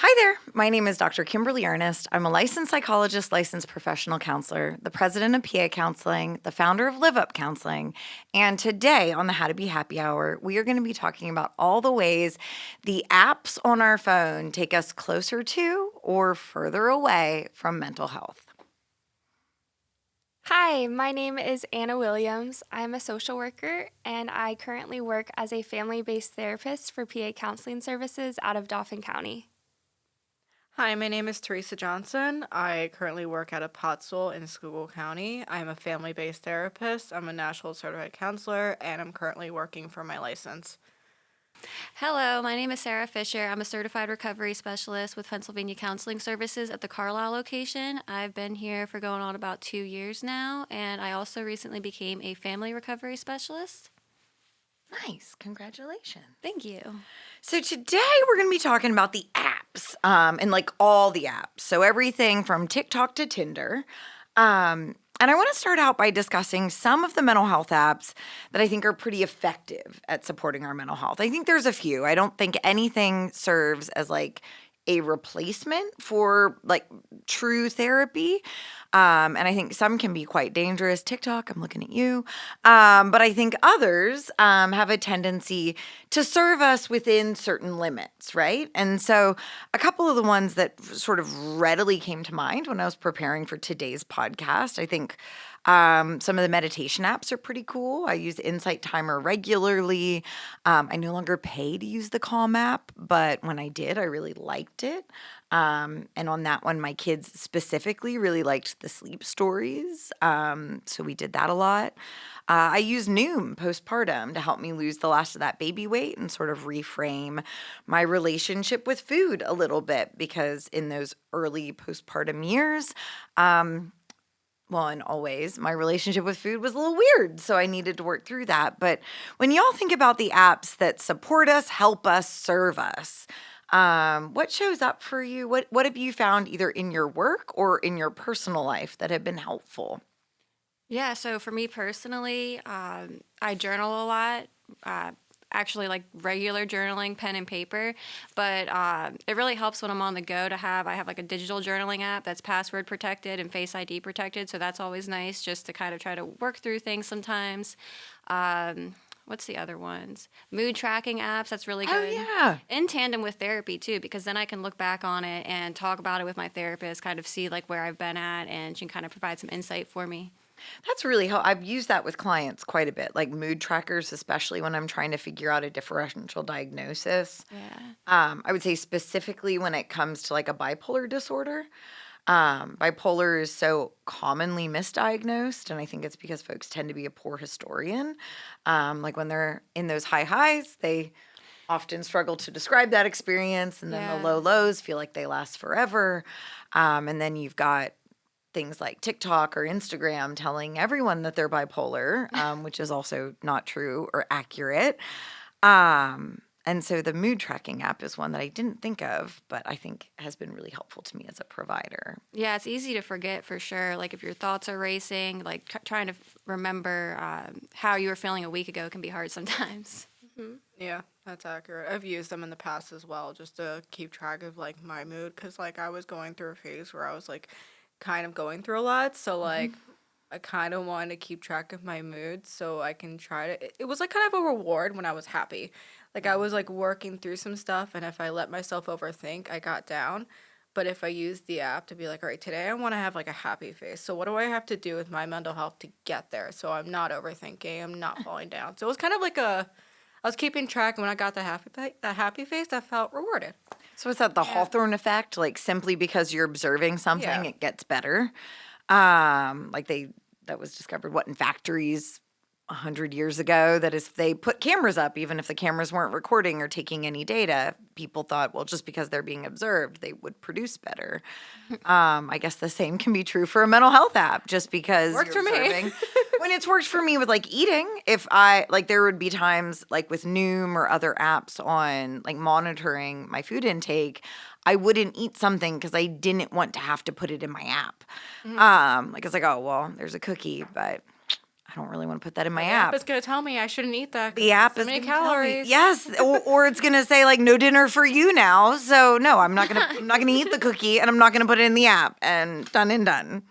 Hi there. My name is Dr. Kimberly Ernest. I'm a licensed psychologist, licensed professional counselor, the president of PA Counseling, the founder of Live Up Counseling. And today on the How to Be Happy Hour, we are going to be talking about all the ways the apps on our phone take us closer to or further away from mental health. Hi, my name is Anna Williams. I'm a social worker and I currently work as a family based therapist for PA Counseling Services out of Dauphin County. Hi, my name is Teresa Johnson. I currently work at a Pottsville in Schuylkill County. I'm a family-based therapist. I'm a national certified counselor, and I'm currently working for my license. Hello, my name is Sarah Fisher. I'm a certified recovery specialist with Pennsylvania Counseling Services at the Carlisle location. I've been here for going on about 2 years now, and I also recently became a family recovery specialist. Nice. Congratulations. Thank you. So today we're going to be talking about the apps and like all the apps. So everything from TikTok to Tinder. And I want to start out by discussing some of the mental health apps that I think are pretty effective at supporting our mental health. I think there's a few. I don't think anything serves as like a replacement for like true therapy. And I think some can be quite dangerous. TikTok, I'm looking at you. But I think others have a tendency to serve us within certain limits, right? And so a couple of the ones that sort of readily came to mind when I was preparing for today's podcast, I think some of the meditation apps are pretty cool. I use Insight Timer regularly. I no longer pay to use the Calm app, but when I did, I really liked it. And on that one, my kids specifically really liked the sleep stories. So we did that a lot. I use Noom postpartum to help me lose the last of that baby weight and sort of reframe my relationship with food a little bit, because in those early postpartum years, and always, my relationship with food was a little weird, so I needed to work through that. But when y'all think about the apps that support us, help us, serve us, what shows up for you? What have you found either in your work or in your personal life that have been helpful? Yeah, so for me personally, I journal a lot. Actually, like regular journaling, pen and paper, but it really helps when I'm on the go to have. I have like a digital journaling app that's password protected and Face ID protected, so that's always nice just to kind of try to work through things sometimes. What's the other ones? Mood tracking apps, that's really Oh, good. yeah. In tandem with therapy too, because then I can look back on it and talk about it with my therapist, kind of see like where I've been at, and she can kind of provide some insight for me. That's really helpful. I've used that with clients quite a bit, like mood trackers, especially when I'm trying to figure out a differential diagnosis. Yeah. I would say specifically when it comes to like a bipolar disorder. Bipolar is so commonly misdiagnosed, and I think it's because folks tend to be a poor historian. Like when they're in those high highs, they often struggle to describe that experience, and then the Yeah. low lows feel like they last forever. And then you've got things like TikTok or Instagram telling everyone that they're bipolar, which is also not true or accurate. And so the mood tracking app is one that I didn't think of, but I think has been really helpful to me as a provider. Yeah, it's easy to forget for sure. Like if your thoughts are racing, like trying to remember how you were feeling a week ago can be hard sometimes. Yeah, that's accurate. I've used them in the past as well, just to keep track of like my mood, because like I was going through a phase where I was like kind of going through a lot, so like I kind of wanted to keep track of my mood so I can try to. It was like kind of a reward when I was happy. Like I was like working through some stuff, and if I let myself overthink, I got down. But if I used the app to be like, all right, today I want to have like a happy face. So what do I have to do with my mental health to get there? So I'm not overthinking, I'm not falling down. So it was kind of like I was keeping track, and when I got that happy face, I felt rewarded. So is that the Yeah. Hawthorne effect? Like simply because you're observing something, Yeah. it gets better? Like that was discovered in factories 100 years ago, that if they put cameras up, even if the cameras weren't recording or taking any data, people thought, well, just because they're being observed, they would produce better. I guess the same can be true for a mental health app, just because Worked you're for me. observing. When it's worked for me with like eating, if I like, there would be times like with Noom or other apps on like monitoring my food intake, I wouldn't eat something because I didn't want to have to put it in my app. Like it's like, oh well, there's a cookie, but I I don't really want to put that in my The app. app is gonna tell me I shouldn't eat that. 'cause The app so is many gonna tell me- calories. yes, or it's gonna say like no dinner for you now. So no, I'm not gonna eat the cookie, and I'm not gonna put it in the app. And done and done.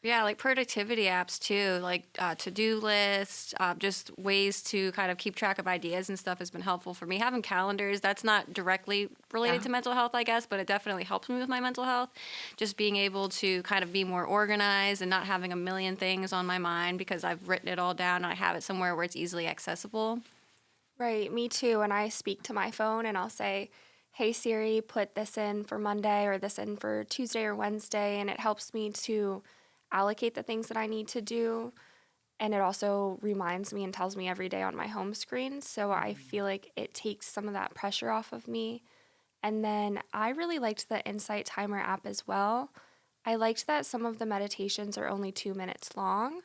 Yeah, like productivity apps too, like to-do lists, just ways to kind of keep track of ideas and stuff has been helpful for me. Having calendars, that's not directly related Yeah. to mental health, I guess, but it definitely helps me with my mental health. Just being able to kind of be more organized and not having a million things on my mind because I've written it all down and I have it somewhere where it's easily accessible. Right, me too. And I speak to my phone and I'll say, hey Siri, put this in for Monday or this in for Tuesday or Wednesday. And it helps me to allocate the things that I need to do. And it also reminds me and tells me every day on my home screen. So I feel like it takes some of that pressure off of me. And then I really liked the Insight Timer app as well. I liked that some of the meditations are only 2 minutes long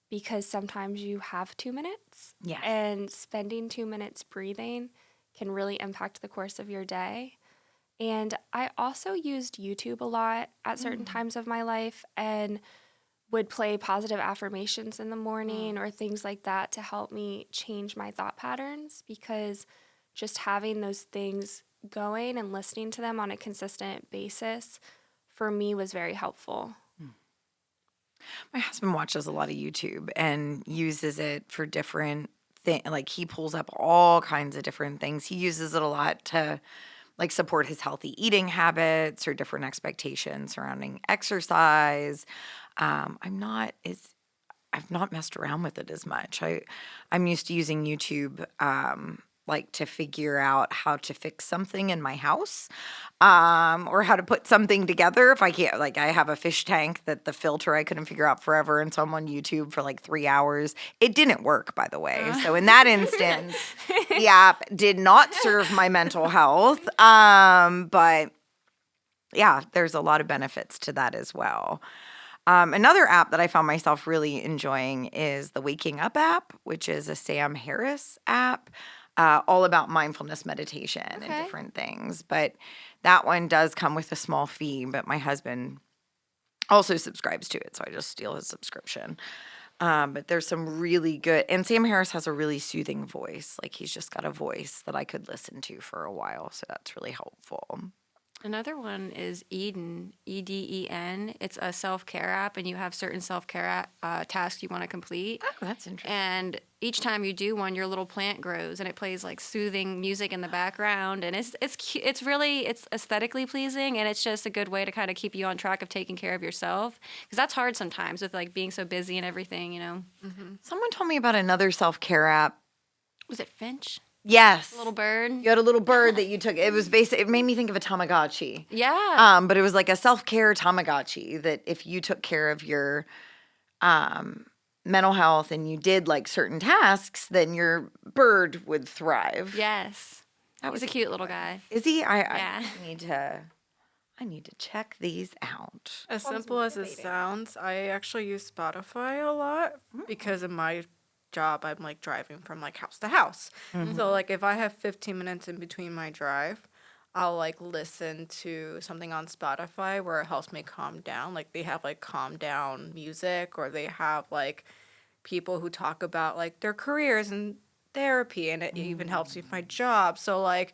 because sometimes you have 2 minutes. Yes. And spending 2 minutes breathing can really impact the course of your day. And I also used YouTube a lot at certain times of my life and would play positive affirmations in the morning or things like that to help me change my thought patterns because just having those things going and listening to them on a consistent basis for me was very helpful. My husband watches a lot of YouTube and uses it for different things. Like he pulls up all kinds of different things. He uses it a lot to like support his healthy eating habits or different expectations surrounding exercise. I've not messed around with it as much. I'm used to using YouTube like to figure out how to fix something in my house or how to put something together if I can't. Like I have a fish tank that the filter I couldn't figure out forever, and so I'm on YouTube for like 3 hours. It didn't work, by the way. So in that instance, the app did not serve my mental health. But yeah, there's a lot of benefits to that as well. Another app that I found myself really enjoying is the Waking Up app, which is a Sam Harris app, all about mindfulness meditation and Okay. different things. But that one does come with a small fee, but my husband also subscribes to it, so I just steal his subscription. But there's some really good, and Sam Harris has a really soothing voice. Like he's just got a voice that I could listen to for a while, so that's really helpful. Another one is Eden, Eden. It's a self-care app, and you have certain self-care tasks you want to complete. Oh, that's interesting. And each time you do one, your little plant grows, and it plays like soothing music in the background, and it's really aesthetically pleasing, and it's just a good way to kind of keep you on track of taking care of yourself, because that's hard sometimes with like being so busy and everything, you know. Someone told me about another self-care app. Was it Finch? Yes. Little bird. You had a little bird that you took. It was it made me think of a Tamagotchi. Yeah. But it was like a self-care Tamagotchi that if you took care of your mental health and you did like certain tasks, then your bird would thrive. Yes. That was He's a cute little guy. Is he? Yeah. I need to check these out. As simple as it sounds, I actually use Spotify a lot because of my job. I'm like driving from like house to house. So like if I have 15 minutes in between my drive, I'll like listen to something on Spotify where it helps me calm down. Like they have like calm down music, or they have like people who talk about like their careers and therapy, and it even helps me with my job. So like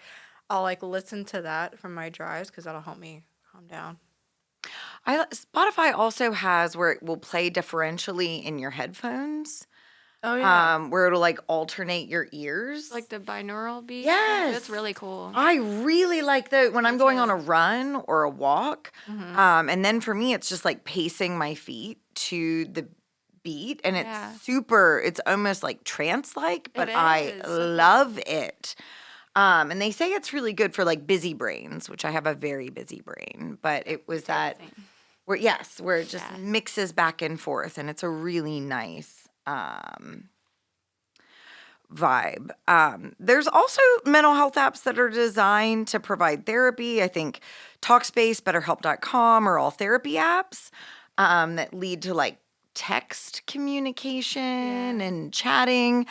I'll like listen to that from my drives because that'll help me calm down. Spotify also has where it will play differentially in your headphones. Oh yeah. Where it'll like alternate your ears. Like the binaural beat. Yes. That's really cool. I really like when I'm going on a run or a walk. And then for me, it's just like pacing my feet to the beat. And it's almost like trance-like, but I is. love it. And they say it's really good for like busy brains, which I have a very busy brain. But it was that where it just mixes back and forth, and it's a really nice vibe. There's also mental health apps that are designed to provide therapy. I think Talkspace, BetterHelp.com are all therapy apps that lead to like text communication and chatting.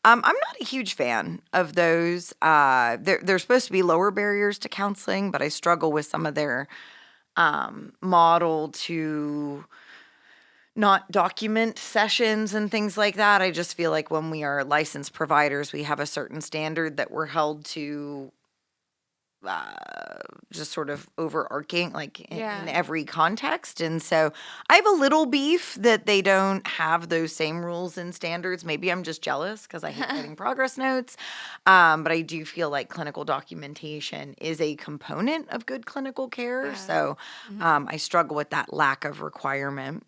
I'm not a huge fan of those. They're supposed to be lower barriers to counseling, but I struggle with some of their model to not document sessions and things like that. I just feel like when we are licensed providers, we have a certain standard that we're held to, just sort of overarching, like in every context. And so I have a little beef that they don't have those same rules and standards. Maybe I'm just jealous because I hate writing progress notes. But I do feel like clinical documentation is a component of good clinical care. Yeah. So I struggle with that lack of requirement.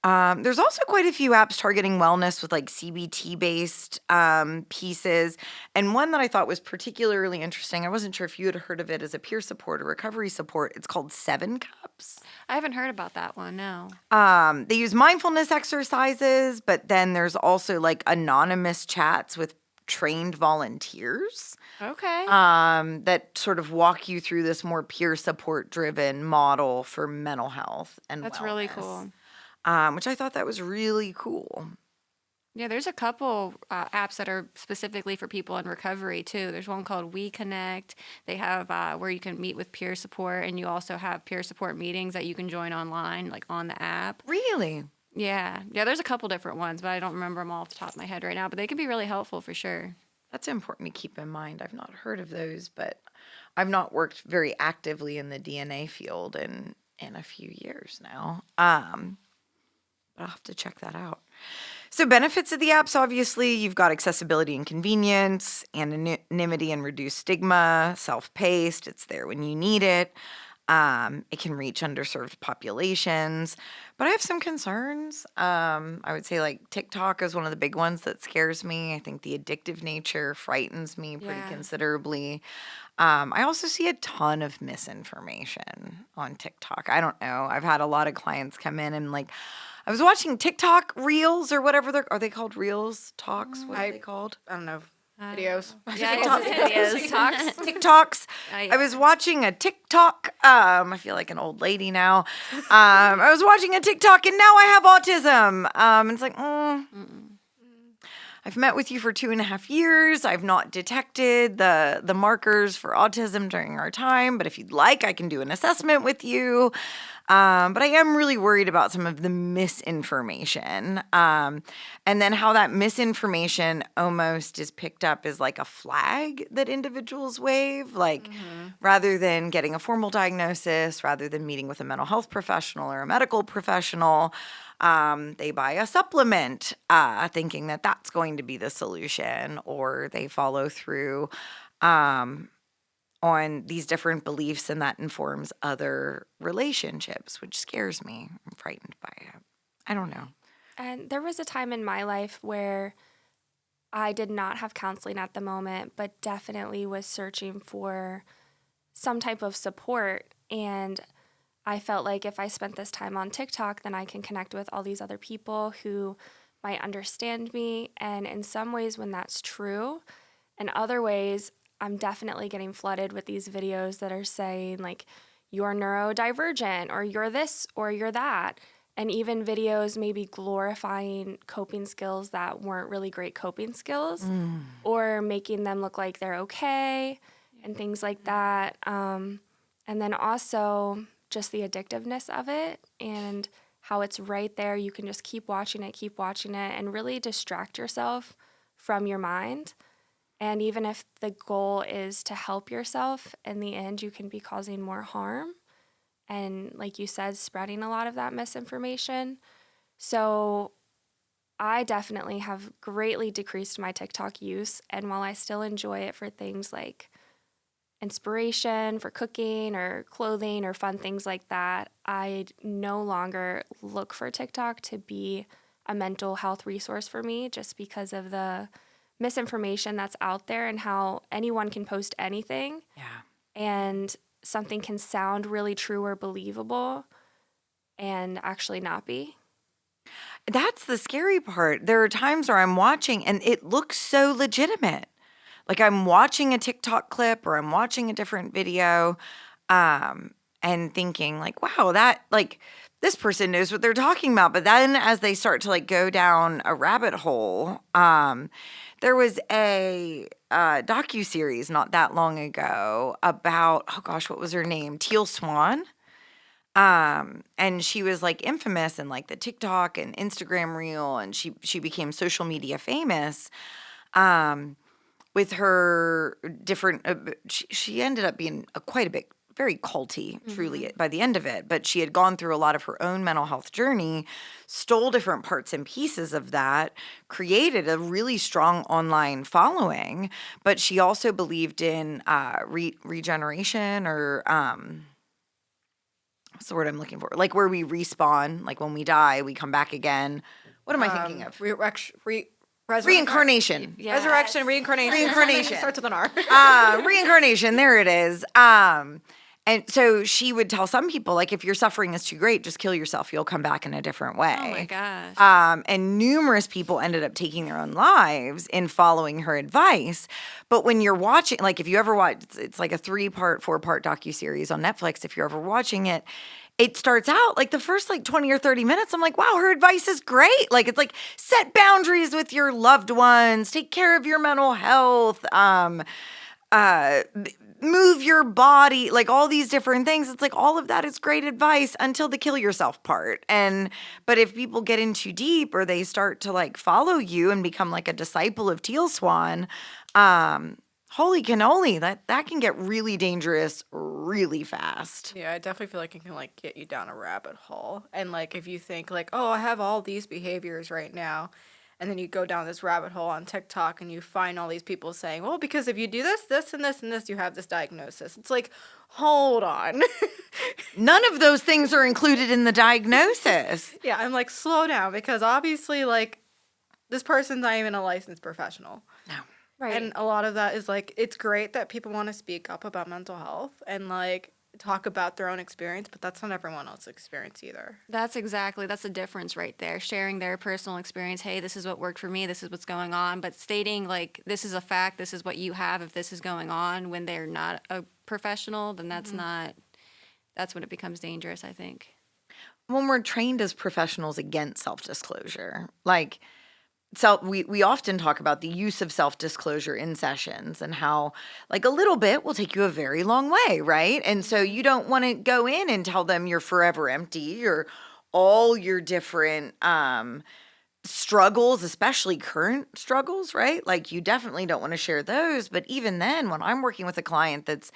There's also quite a few apps targeting wellness with like CBT based pieces. And one that I thought was particularly interesting, I wasn't sure if you had heard of it as a peer support or recovery support. It's called 7 Cups. I haven't heard about that one, no. They use mindfulness exercises, but then there's also like anonymous chats with trained volunteers Okay. that sort of walk you through this more peer support driven model for mental health and That's wellness. really cool. Which I thought that was really cool. Yeah, there's a couple apps that are specifically for people in recovery too. There's one called We Connect. They have where you can meet with peer support, and you also have peer support meetings that you can join online, like on the app. Really? Yeah, there's a couple different ones, but I don't remember them all off the top of my head right now. But they can be really helpful for sure. That's important to keep in mind. I've not heard of those, but I've not worked very actively in the DNA field in a few years now. I'll have to check that out. So benefits of the apps, obviously, you've got accessibility and convenience, anonymity and reduced stigma, self-paced, it's there when you need it. It can reach underserved populations, but I have some concerns. I would say like TikTok is one of the big ones that scares me. I think the addictive nature frightens me pretty considerably. I also see a ton of misinformation on TikTok. I don't know. I've had a lot of clients come in and like, I was watching TikTok Reels or whatever are they called? Reels? Talks? What are they called? I don't know. Videos. Yeah, TikTok videos. TikToks. Yeah. I was watching a TikTok. I feel like an old lady now. I was watching a TikTok and now I have autism. And it's like, I've met with you for 2.5 years. I've not detected the markers for autism during our time, but if you'd like, I can do an assessment with you. But I am really worried about some of the misinformation. And then how that misinformation almost is picked up as like a flag that individuals wave, like rather than getting a formal diagnosis, rather than meeting with a mental health professional or a medical professional, they buy a supplement thinking that that's going to be the solution, or they follow through on these different beliefs, and that informs other relationships, which scares me. I'm frightened by it. I don't know. And there was a time in my life where I did not have counseling at the moment, but definitely was searching for some type of support. And I felt like if I spent this time on TikTok, then I can connect with all these other people who might understand me. And in some ways, when that's true, in other ways, I'm definitely getting flooded with these videos that are saying, like, you're neurodivergent, or you're this, or you're that. And even videos maybe glorifying coping skills that weren't really great coping skills, or making them look like they're okay, and things like that. And then also just the addictiveness of it, and how it's right there. You can just keep watching it, and really distract yourself from your mind. And even if the goal is to help yourself, in the end, you can be causing more harm. And like you said, spreading a lot of that misinformation. So I definitely have greatly decreased my TikTok use. And while I still enjoy it for things like inspiration, for cooking or clothing or fun things like that, I no longer look for TikTok to be a mental health resource for me, just because of the misinformation that's out there and how anyone can post anything. Yeah. And something can sound really true or believable and actually not be. That's the scary part. There are times where I'm watching and it looks so legitimate. Like I'm watching a TikTok clip or I'm watching a different video, and thinking like, wow, that like this person knows what they're talking about. But then as they start to like go down a rabbit hole, there was a docuseries not that long ago about, oh gosh, what was her name? Teal Swan. And she was like infamous in like the TikTok and Instagram reel, and she became social media famous. With her different, she ended up being quite a bit, very culty, truly, by the end of it. But she had gone through a lot of her own mental health journey, stole different parts and pieces of that, created a really strong online following. But she also believed in regeneration, or what's the word I'm looking for? Like where we respawn, like when we die, we come back again. What am I thinking of? Reincarnation. Yeah. Resurrection, reincarnation. Reincarnation. It starts with an R. Reincarnation, there it is. And so she would tell some people, like, if your suffering is too great, just kill yourself. You'll come back in a different way. Oh my gosh. And numerous people ended up taking their own lives in following her advice. But when you're watching, like, if you ever watch, it's like a 3-part, 4-part docuseries on Netflix. If you're ever watching it, it starts out like the first like 20 or 30 minutes. I'm like, wow, her advice is great. Like, it's like set boundaries with your loved ones, take care of your mental health, move your body, like all these different things. It's like all of that is great advice until the kill yourself part. But if people get in too deep, or they start to like follow you and become like a disciple of Teal Swan, holy cannoli, that can get really dangerous really fast. Yeah, I definitely feel like it can like get you down a rabbit hole. And like if you think like, oh, I have all these behaviors right now, and then you go down this rabbit hole on TikTok and you find all these people saying, well, because if you do this, this, and this, and this, you have this diagnosis. It's like, hold on. None of those things are included in the diagnosis. Yeah, I'm like, slow down, because obviously like this person's not even a licensed professional. No. Right. And a lot of that is like, it's great that people want to speak up about mental health and like talk about their own experience, but that's not everyone else's experience either. That's the difference right there. Sharing their personal experience. Hey, this is what worked for me. This is what's going on. But stating like, this is a fact. This is what you have. If this is going on when they're not a professional, then that's when it becomes dangerous, I think. When we're trained as professionals against self-disclosure, like, we often talk about the use of self-disclosure in sessions, and how like a little bit will take you a very long way, right? And so you don't want to go in and tell them you're forever empty, or all your different struggles, especially current struggles, right? Like, you definitely don't want to share those. But even then, when I'm working with a client that's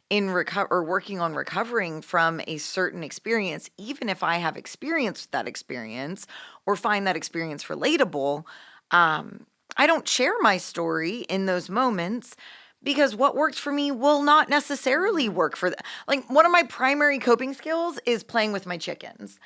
in or working on recovering from a certain experience, even if I have experienced that experience or find that experience relatable, I don't share my story in those moments, because what worked for me will not necessarily work for like, one of my primary coping skills is playing with my chickens,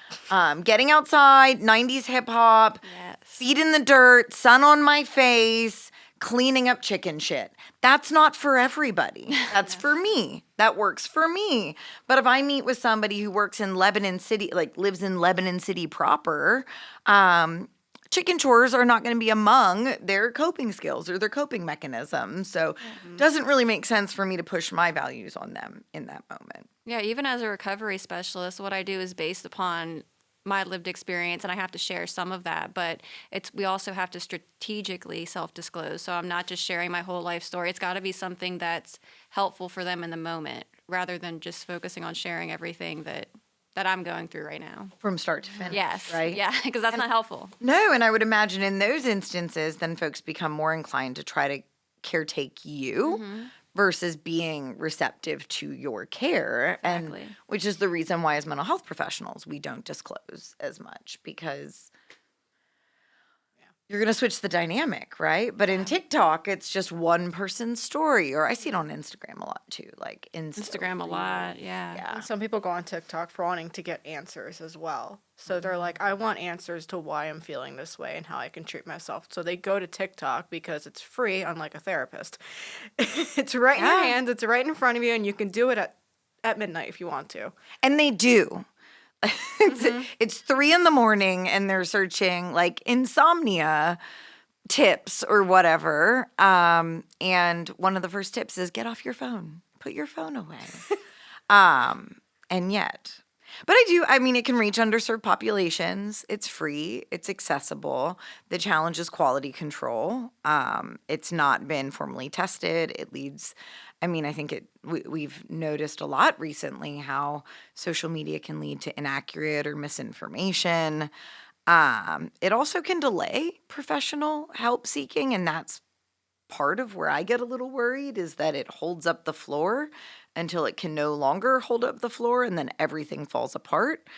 getting outside, 90s hip hop, Yes. feet in the dirt, sun on my face, cleaning up chicken shit. That's not for everybody. That's for me. That works for me. But if I meet with somebody who works in Lebanon City, like lives in Lebanon City proper, chicken chores are not going to be among their coping skills or their coping mechanisms. So it doesn't really make sense for me to push my values on them in that moment. Yeah, even as a recovery specialist, what I do is based upon my lived experience, and I have to share some of that, but we also have to strategically self-disclose. So I'm not just sharing my whole life story. It's got to be something that's helpful for them in the moment, rather than just focusing on sharing everything that I'm going through right now. From start to finish, Yes. right? Yeah, because that's not helpful. No, and I would imagine in those instances, then folks become more inclined to try to caretake you versus being receptive to your care. Exactly. And which is the reason why, as mental health professionals, we don't disclose as much, because you're going to switch the dynamic, right? But in TikTok, it's just one person's story. Or I see it on Instagram a lot too, like Instagram a lot, yeah. Yeah. And some people go on TikTok for wanting to get answers as well. So they're like, I want answers to why I'm feeling this way and how I can treat myself. So they go to TikTok because it's free, unlike a therapist. It's right in your hands, it's right in front of you, and you can do it at midnight if you want to. And they do. It's 3 a.m, and they're searching like insomnia tips or whatever. And one of the first tips is get off your phone, put your phone away. And yet, but I mean, it can reach underserved populations. It's free. It's accessible. The challenge is quality control. It's not been formally tested. It leads I mean, I think we've noticed a lot recently how social media can lead to inaccurate or misinformation. It also can delay professional help seeking, and that's part of where I get a little worried is that it holds up the floor until it can no longer hold up the floor, and then everything falls apart.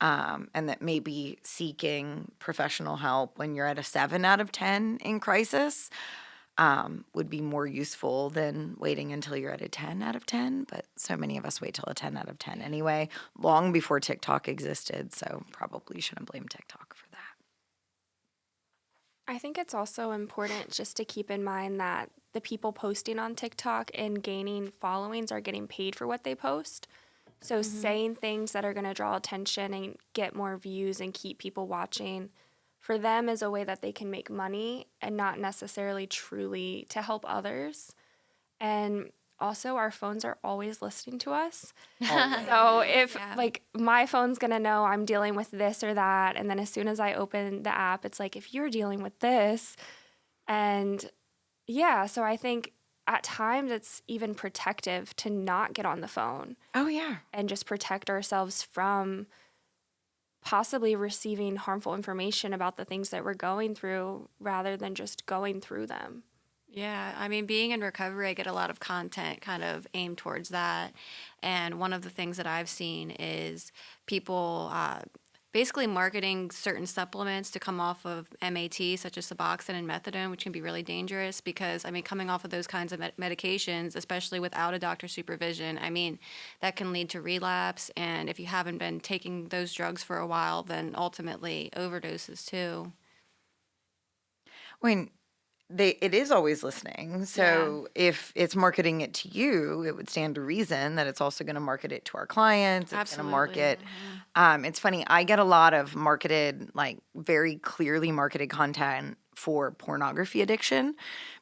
And that maybe seeking professional help when you're at a 7 out of 10 in crisis would be more useful than waiting until you're at a 10 out of 10. But so many of us wait till a 10 out of 10 anyway, long before TikTok existed. So probably shouldn't blame TikTok for that. I think it's also important just to keep in mind that the people posting on TikTok and gaining followings are getting paid for what they post. So saying things that are going to draw attention and get more views and keep people watching for them is a way that they can make money and not necessarily truly to help others. And also our phones are always listening to us. So if like my phone's going to know I'm dealing with this or that, and then as soon as I open the app, it's like, if you're dealing with this, and yeah, so I think at times it's even protective to not get on the phone Oh, yeah. and just protect ourselves from possibly receiving harmful information about the things that we're going through rather than just going through them. Yeah, I mean, being in recovery, I get a lot of content kind of aimed towards that. And one of the things that I've seen is people basically marketing certain supplements to come off of MAT, such as Suboxone and methadone, which can be really dangerous because, I mean, coming off of those kinds of medications, especially without a doctor's supervision, I mean, that can lead to relapse. And if you haven't been taking those drugs for a while, then ultimately overdoses too. When it is always listening. So if it's marketing it to you, it would stand to reason that it's also going to market it to our clients. It's going to market. It's funny. I get a lot of marketed, like very clearly marketed content for pornography addiction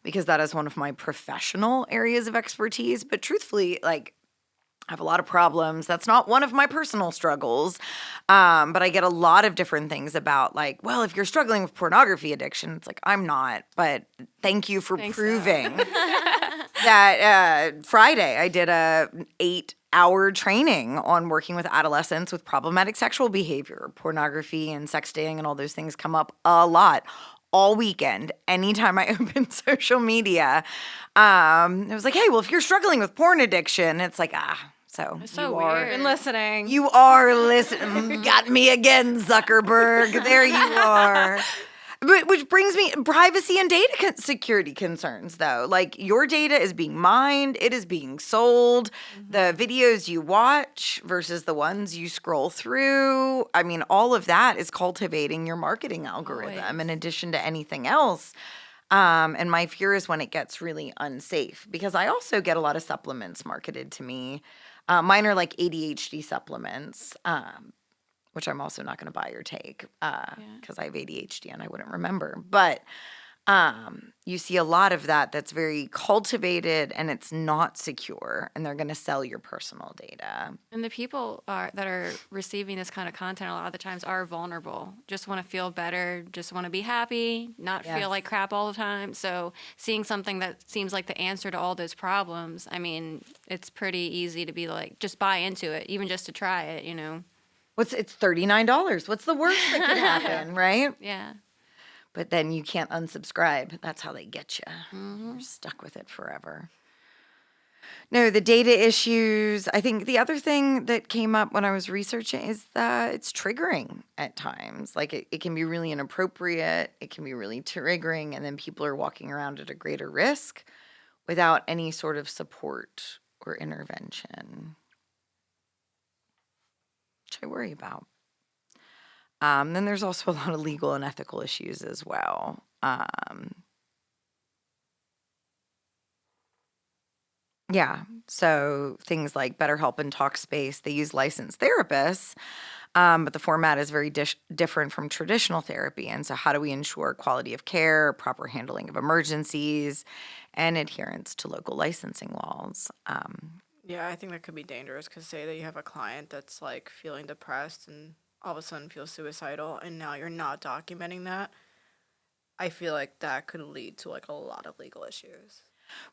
because that is one of my professional areas of expertise. But truthfully, like, I have a lot of problems. That's not one of my personal struggles. But I get a lot of different things about, like, well, if you're struggling with pornography addiction, it's like, I'm not. But thank you for proving that. Friday, I did a 8-hour training on working with adolescents with problematic sexual behavior. Pornography and sexting and all those things come up a lot. All weekend, anytime I open social media, it was like, hey, well, if you're struggling with porn addiction, it's like, so It's so you are weird. Been listening. you are listening. Got me again, Zuckerberg. There you are. But which brings me privacy and data security concerns, though. Like, your data is being mined, it is being sold. The videos you watch versus the ones you scroll through. I mean, all of that is cultivating your marketing algorithm Always. in addition to anything else. And my fear is when it gets really unsafe because I also get a lot of supplements marketed to me. Mine are like ADHD supplements, which I'm also not going to buy or take because I have ADHD and I wouldn't remember. But you see a lot of that that's very cultivated and it's not secure, and they're going to sell your personal data. And the people that are receiving this kind of content a lot of the times are vulnerable, just want to feel better, just want to be happy, not Yes. feel like crap all the time. So seeing something that seems like the answer to all those problems, I mean, it's pretty easy to be like, just buy into it, even just to try it, you know? It's $39. What's the worst that could happen, right? Yeah. But then you can't unsubscribe. That's how they get you. You're stuck with it forever. No, the data issues. I think the other thing that came up when I was researching is that it's triggering at times. Like, it can be really inappropriate. It can be really triggering. And then people are walking around at a greater risk without any sort of support or intervention, which I worry about. Then there's also a lot of legal and ethical issues as well. Yeah, so things like BetterHelp and Talkspace, they use licensed therapists, but the format is very different from traditional therapy. And so how do we ensure quality of care, proper handling of emergencies, and adherence to local licensing laws? Yeah, I think that could be dangerous because say that you have a client that's like feeling depressed and all of a sudden feels suicidal and now you're not documenting that. I feel like that could lead to like a lot of legal issues.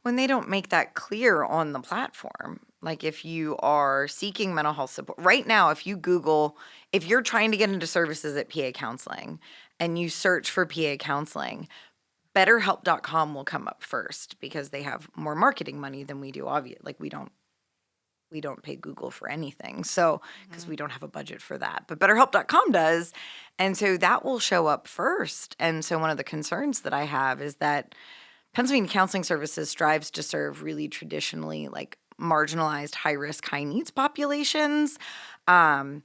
When they don't make that clear on the platform. Like if you are seeking mental health support right now, if you Google, if you're trying to get into services at PA counseling and you search for PA counseling, betterhelp.com will come up first because they have more marketing money than we do. Obviously, like we don't pay Google for anything. So, because we don't have a budget for that. But betterhelp.com does. And so that will show up first. And so one of the concerns that I have is that Pennsylvania Counseling Services strives to serve really traditionally like marginalized, high risk, high needs populations. I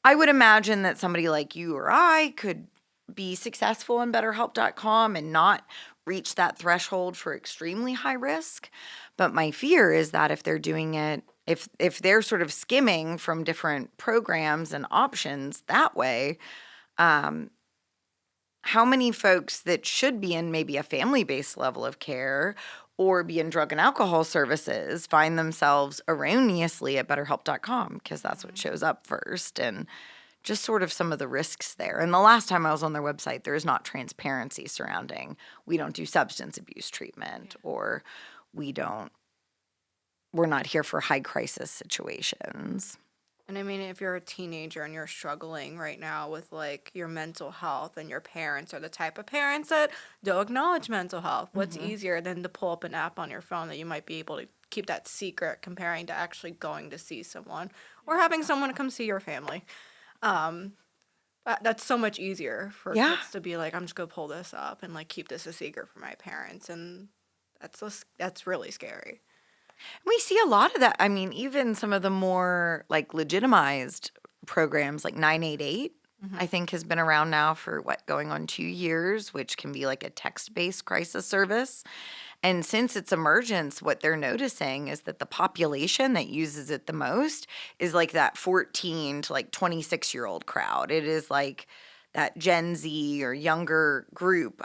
would imagine that somebody like you or I could be successful in betterhelp.com and not reach that threshold for extremely high risk. But my fear is that if they're doing it, if they're sort of skimming from different programs and options that way, how many folks that should be in maybe a family-based level of care or be in drug and alcohol services find themselves erroneously at betterhelp.com because that's what shows up first, and just sort of some of the risks there. And the last time I was on their website, there is not transparency surrounding we don't do substance abuse treatment or we're not here for high crisis situations. And I mean, if you're a teenager and you're struggling right now with like your mental health and your parents are the type of parents that don't acknowledge mental health, what's easier than to pull up an app on your phone that you might be able to keep that secret comparing to actually going to see someone or having someone come see your family? That's so much easier for Yeah. kids to be like, I'm just gonna pull this up and like keep this a secret from my parents, and that's really scary. We see a lot of that. I mean, even some of the more like legitimized programs like 988, I think has been around now for going on 2 years, which can be like a text-based crisis service. And since its emergence, what they're noticing is that the population that uses it the most is like that 14 to like 26-year-old crowd. It is like that Gen Z or younger group.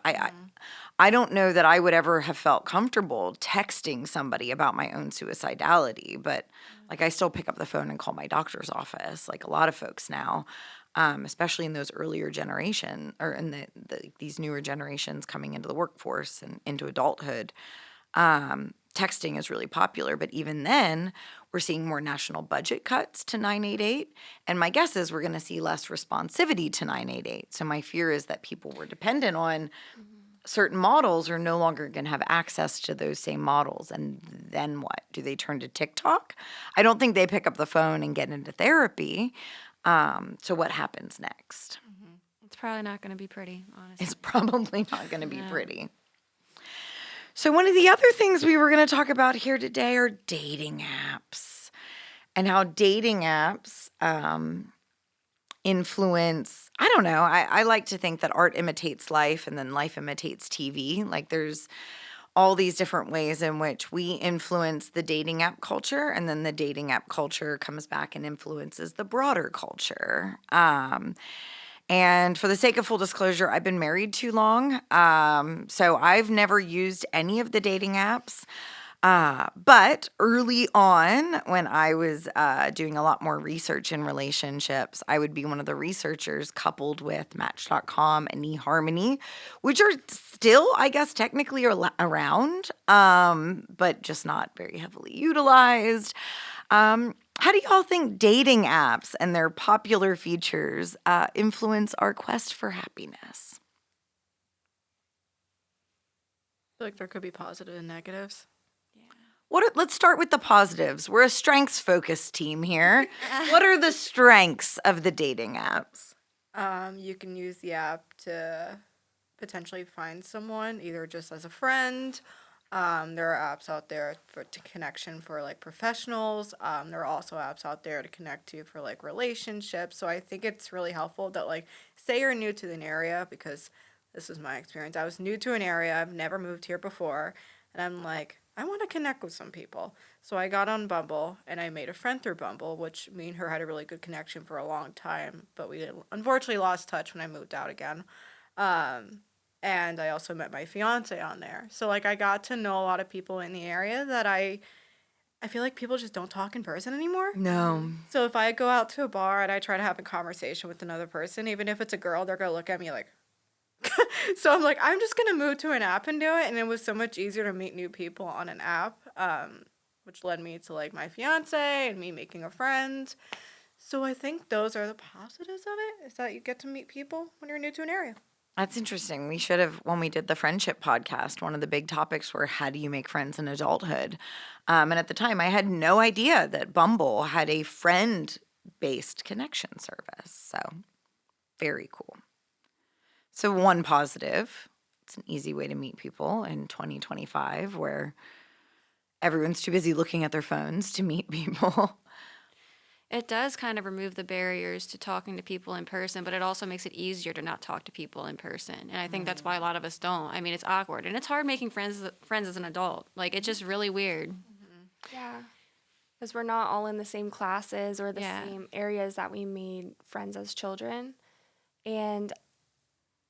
I don't know that I would ever have felt comfortable texting somebody about my own suicidality, but like I still pick up the phone and call my doctor's office, like a lot of folks now, especially in those earlier generation or in these newer generations coming into the workforce and into adulthood. Texting is really popular, but even then, we're seeing more national budget cuts to 988. And my guess is we're going to see less responsivity to 988. So my fear is that people were dependent on certain models are no longer going to have access to those same models. And then what? Do they turn to TikTok? I don't think they pick up the phone and get into therapy. So what happens next? It's probably not going to be pretty, honestly. It's probably not going to be pretty. So one of the other things we were going to talk about here today are dating apps and how dating apps influence. I don't know. I like to think that art imitates life and then life imitates TV. Like there's all these different ways in which we influence the dating app culture, and then the dating app culture comes back and influences the broader culture. And for the sake of full disclosure, I've been married too long. So I've never used any of the dating apps. But early on, when I was doing a lot more research in relationships, I would be one of the researchers coupled with Match.com and eHarmony, which are still, I guess, technically around, but just not very heavily utilized. How do y'all think dating apps and their popular features influence our quest for happiness? I feel like there could be positive and negatives. Let's start with the positives. We're a strengths-focused team here. What are the strengths of the dating apps? You can use the app to potentially find someone, either just as a friend. There are apps out there to connection for like professionals. There are also apps out there to connect to for like relationships. So I think it's really helpful that like say you're new to an area, because this is my experience. I was new to an area. I've never moved here before. And I'm like, I want to connect with some people. So I got on Bumble and I made a friend through Bumble, which me and her had a really good connection for a long time. But we unfortunately lost touch when I moved out again. And I also met my fiance on there. So like I got to know a lot of people in the area that I feel like people just don't talk in person anymore. No. So if I go out to a bar and I try to have a conversation with another person, even if it's a girl, they're going to look at me like, So I'm like, I'm just going to move to an app and do it. And it was so much easier to meet new people on an app, which led me to like my fiance and me making a friend. So I think those are the positives of it, is that you get to meet people when you're new to an area. That's interesting. We should have, when we did the friendship podcast, one of the big topics were how do you make friends in adulthood? And at the time, I had no idea that Bumble had a friend-based connection service. So very cool. So one positive, it's an easy way to meet people in 2025 where everyone's too busy looking at their phones to meet people. It does kind of remove the barriers to talking to people in person, but it also makes it easier to not talk to people in person. And I think that's why a lot of us don't. I mean, it's awkward, and it's hard making friends as an adult. Like, it's just really weird. Yeah. Because we're not all in the same classes or the Yeah. same areas that we made friends as children. And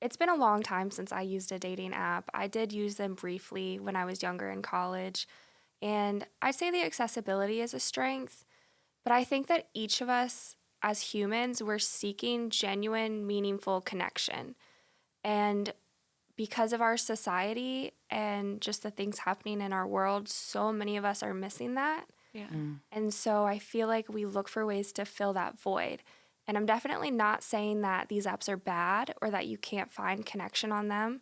it's been a long time since I used a dating app. I did use them briefly when I was younger in college. And I'd say the accessibility is a strength. But I think that each of us as humans, we're seeking genuine, meaningful connection. And because of our society and just the things happening in our world, so many of us are missing that. Yeah. And so I feel like we look for ways to fill that void. And I'm definitely not saying that these apps are bad or that you can't find connection on them.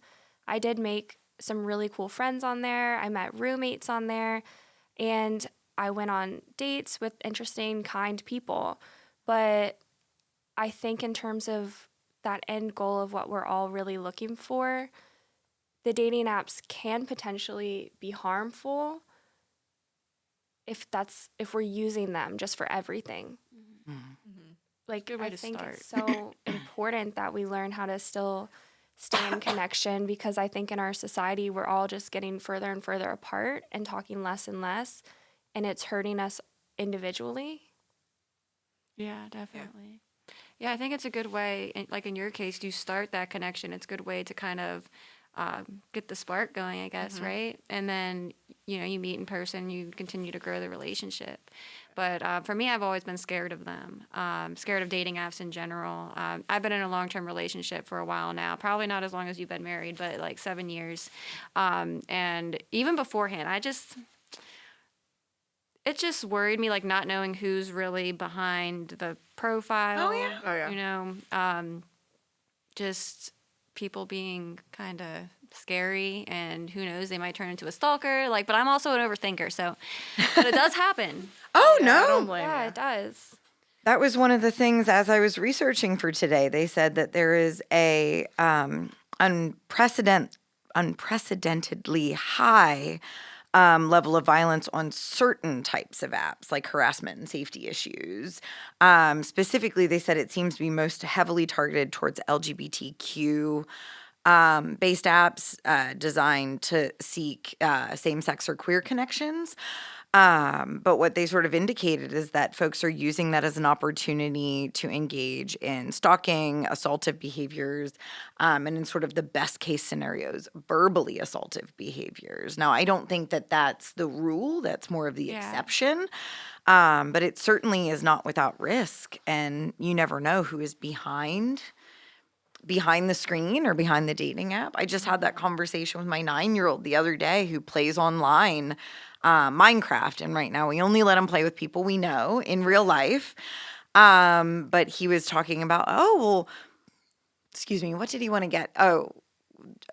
I did make some really cool friends on there. I met roommates on there. And I went on dates with interesting, kind people. But I think in terms of that end goal of what we're all really looking for, the dating apps can potentially be harmful if we're using them just for everything. Like, Good way I to think start. it's so important that we learn how to still stay in connection, because I think in our society we're all just getting further and further apart and talking less and less, and it's hurting us individually. Yeah, definitely. Yeah, I think it's a good way, like in your case, you start that connection. It's a good way to kind of get the spark going, I guess, right? And then, you meet in person, you continue to grow the relationship. But for me, I've always been scared of them, scared of dating apps in general. I've been in a long-term relationship for a while now, probably not as long as you've been married, but like 7 years. And even beforehand, it just worried me, like not knowing who's really behind the profile. Oh, yeah? Oh, yeah. Just people being kind of scary, and who knows, they might turn into a stalker. Like, but I'm also an overthinker, so but it does happen. Oh, I no. don't blame Yeah, you. it does. That was one of the things as I was researching for today. They said that there is a unprecedentedly high level of violence on certain types of apps, like harassment and safety issues. Specifically, they said it seems to be most heavily targeted towards LGBTQ based apps designed to seek same-sex or queer connections. But what they sort of indicated is that folks are using that as an opportunity to engage in stalking, assaultive behaviors, and in sort of the best case scenarios, verbally assaultive behaviors. Now, I don't think that that's the rule. That's more of the Yeah. exception. But it certainly is not without risk. And you never know who is behind the screen or behind the dating app. I just had that conversation with my 9-year-old the other day who plays online Minecraft. And right now we only let him play with people we know in real life. But he was talking about, excuse me, what did he want to get? Oh,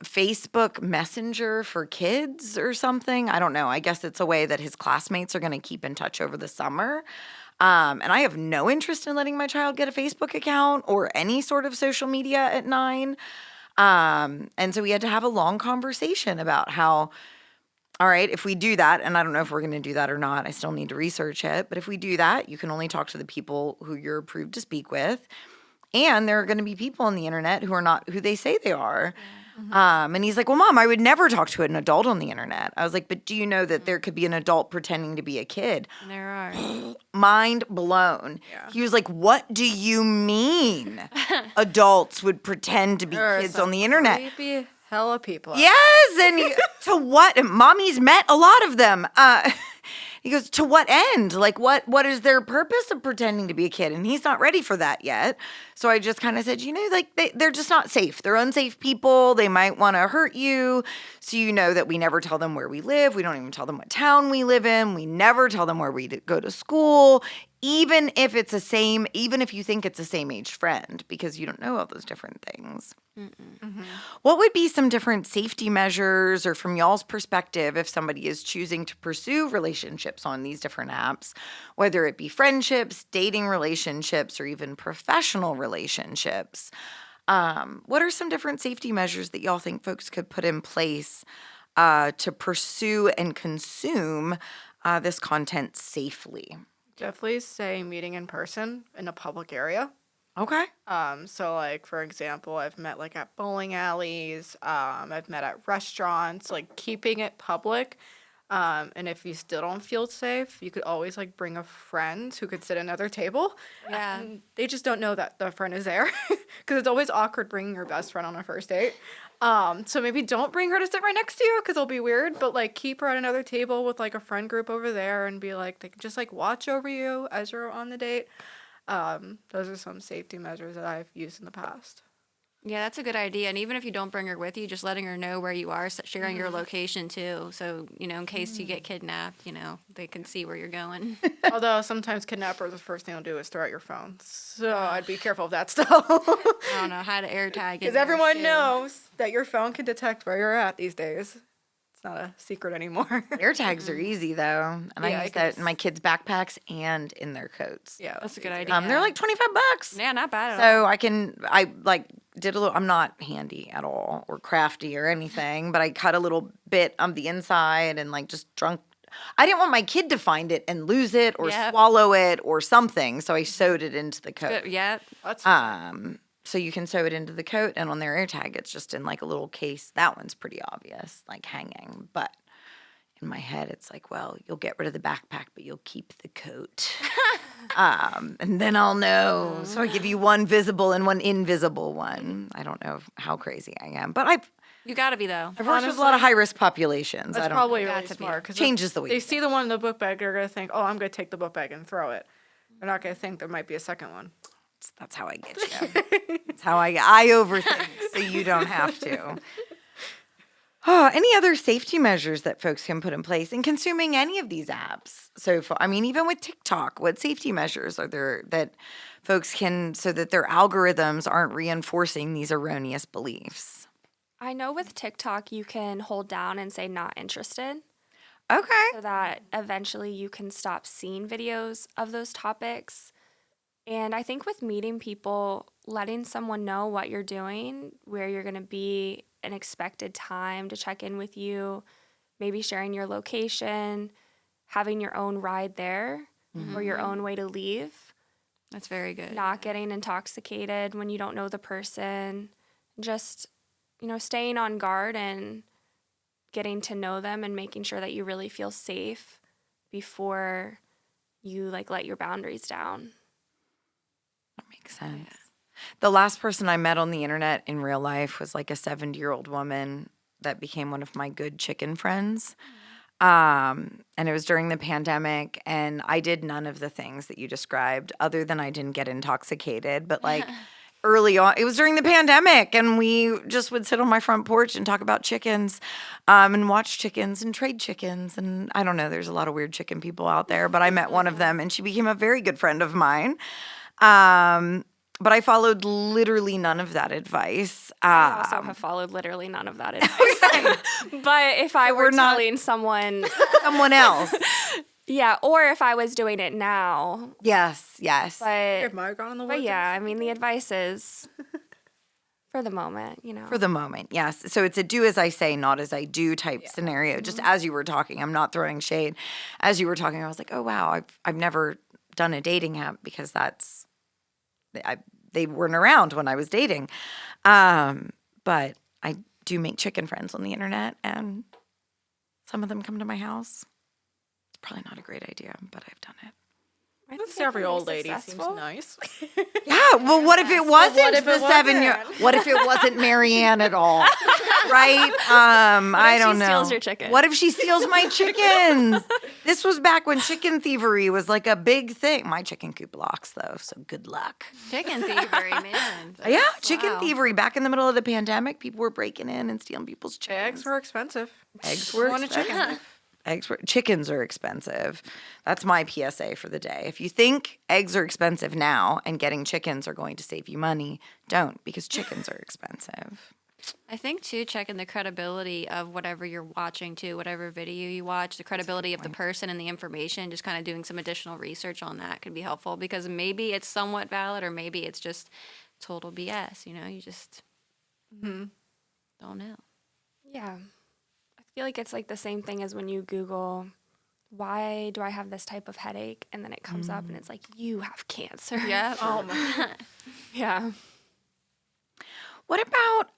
Facebook Messenger for kids or something. I don't know. I guess it's a way that his classmates are going to keep in touch over the summer. And I have no interest in letting my child get a Facebook account or any sort of social media at 9. And so we had to have a long conversation about how, all right, if we do that, and I don't know if we're going to do that or not, I still need to research it. But if we do that, you can only talk to the people who you're approved to speak with. And there are going to be people on the internet who are not who they say they are. And he's like, well, Mom, I would never talk to an adult on the internet. I was like, but do you know that there could be an adult pretending to be a kid? And there are. Mind blown. Yeah. He was like, what do you mean adults would pretend to be There are kids some on the internet? creepy hella people. Yes, and to what? Mommy's met a lot of them. He goes, to what end? Like, what is their purpose of pretending to be a kid? And he's not ready for that yet. So I just kind of said, like, they're just not safe. They're unsafe people. They might want to hurt you. So you know that we never tell them where we live. We don't even tell them what town we live in. We never tell them where we go to school, even if even if you think it's a same age friend, because you don't know all those different things. What would be some different safety measures, or from y'all's perspective, if somebody is choosing to pursue relationships on these different apps, whether it be friendships, dating relationships, or even professional relationships? What are some different safety measures that y'all think folks could put in place to pursue and consume this content safely? Definitely say meeting in person in a public area. Okay. So like for example, I've met like at bowling alleys, I've met at restaurants, like keeping it public. And if you still don't feel safe, you could always like bring a friend who could sit at another table. Yeah. And they just don't know that the friend is there because it's always awkward bringing your best friend on a first date. So maybe don't bring her to sit right next to you because it'll be weird, but like keep her at another table with like a friend group over there and be like, they can just like watch over you as you're on the date. Those are some safety measures that I've used in the past. Yeah, that's a good idea. And even if you don't bring her with you, just letting her know where you are, sharing your location too. So, in case you get kidnapped, they can see where you're going. Although sometimes kidnappers, the first thing they'll do is throw out your phone. So I'd be careful of that stuff. I don't know, hide an air tag. Because everyone knows that your phone can detect where you're at these days. It's not a secret anymore. Air tags are easy though, and Yeah, I I use can that in my kids' backpacks and in their coats. Yeah, That's a good easier. idea. They're like $25. Yeah, not bad at all. So I like did a little. I'm not handy at all or crafty or anything, but I cut a little bit on the inside and like just drunk. I didn't want my kid to find it and lose it or Yep. swallow it or something, so I sewed it into the coat. Good. Yeah. That's So you can sew it into the coat, and on their air tag, it's just in like a little case. That one's pretty obvious, like hanging. But in my head, it's like, well, you'll get rid of the backpack, but you'll keep the coat. And then I'll know. So I give you one visible and one invisible one. I don't know how crazy I am, but I've You got to be, though. worked with a lot of high risk populations. That's I don't probably Got really to be. smart because Changes the they week. see the one in the book bag, they're gonna think, "Oh, I'm gonna take the book bag and throw it." They're not gonna think there might be a second one. That's how I get you. That's how I overthink, so you don't have to. Oh, any other safety measures that folks can put in place in consuming any of these apps? So far, I mean, even with TikTok, what safety measures are there that folks can, so that their algorithms aren't reinforcing these erroneous beliefs? I know with TikTok, you can hold down and say not interested Okay. so that eventually you can stop seeing videos of those topics. And I think with meeting people, letting someone know what you're doing, where you're going to be, an expected time to check in with you, maybe sharing your location, having your own ride there or your own way to leave, That's very good. not getting intoxicated when you don't know the person, just, staying on guard and getting to know them and making sure that you really feel safe before you let your boundaries down. That makes sense. The last person I met on the internet in real life was like a 70-year-old woman that became one of my good chicken friends. And it was during the pandemic, and I did none of the things that you described other than I didn't get intoxicated. But like early on, it was during the pandemic, and we just would sit on my front porch and talk about chickens, and watch chickens and trade chickens. And I don't know, there's a lot of weird chicken people out there, but I met one of them, and she became a very good friend of mine. But I followed literally none of that advice. I also have followed literally none of that advice. But if I were not- telling someone, Someone else. yeah, or if I was doing it now, Yes. but Have I gone on the but woods? yeah, I mean the advice is for the moment, For the moment, yes. So it's a do as I say, not as I do type scenario. Just as you were talking, I'm not throwing shade. As you were talking, I was like, oh wow, I've never done a dating app because they weren't around when I was dating. But I do make chicken friends on the internet, and some of them come to my house. It's probably not a great idea, but I've done it. I This think every I'm old pretty lady seems successful. nice. Yeah, well, what if it wasn't if it the 7 year? wasn't? What if it wasn't Marianne at all? Right? I if she don't know. steals your chicken? What if she steals my chickens? This was back when chicken thievery was like a big thing. My chicken coop locks though, so good luck. Chicken thievery, man. Yeah, That's- chicken wow. thievery. Back in the middle of the pandemic, people were breaking in and stealing people's chickens. Eggs were expensive. Eggs were Want a chicken? expensive. Chickens are expensive. That's my PSA for the day. If you think eggs are expensive now and getting chickens are going to save you money, don't, because chickens are expensive. I think too, checking the credibility of whatever you're watching too, whatever video you watch, the credibility of the person and the information, just kind of doing some additional research on that could be helpful, because maybe it's somewhat valid or maybe it's just total BS, you just don't know. Yeah. I feel like it's like the same thing as when you Google, why do I have this type of headache? And then it comes up and it's like, you have cancer. Yeah. Oh my. Yeah. What about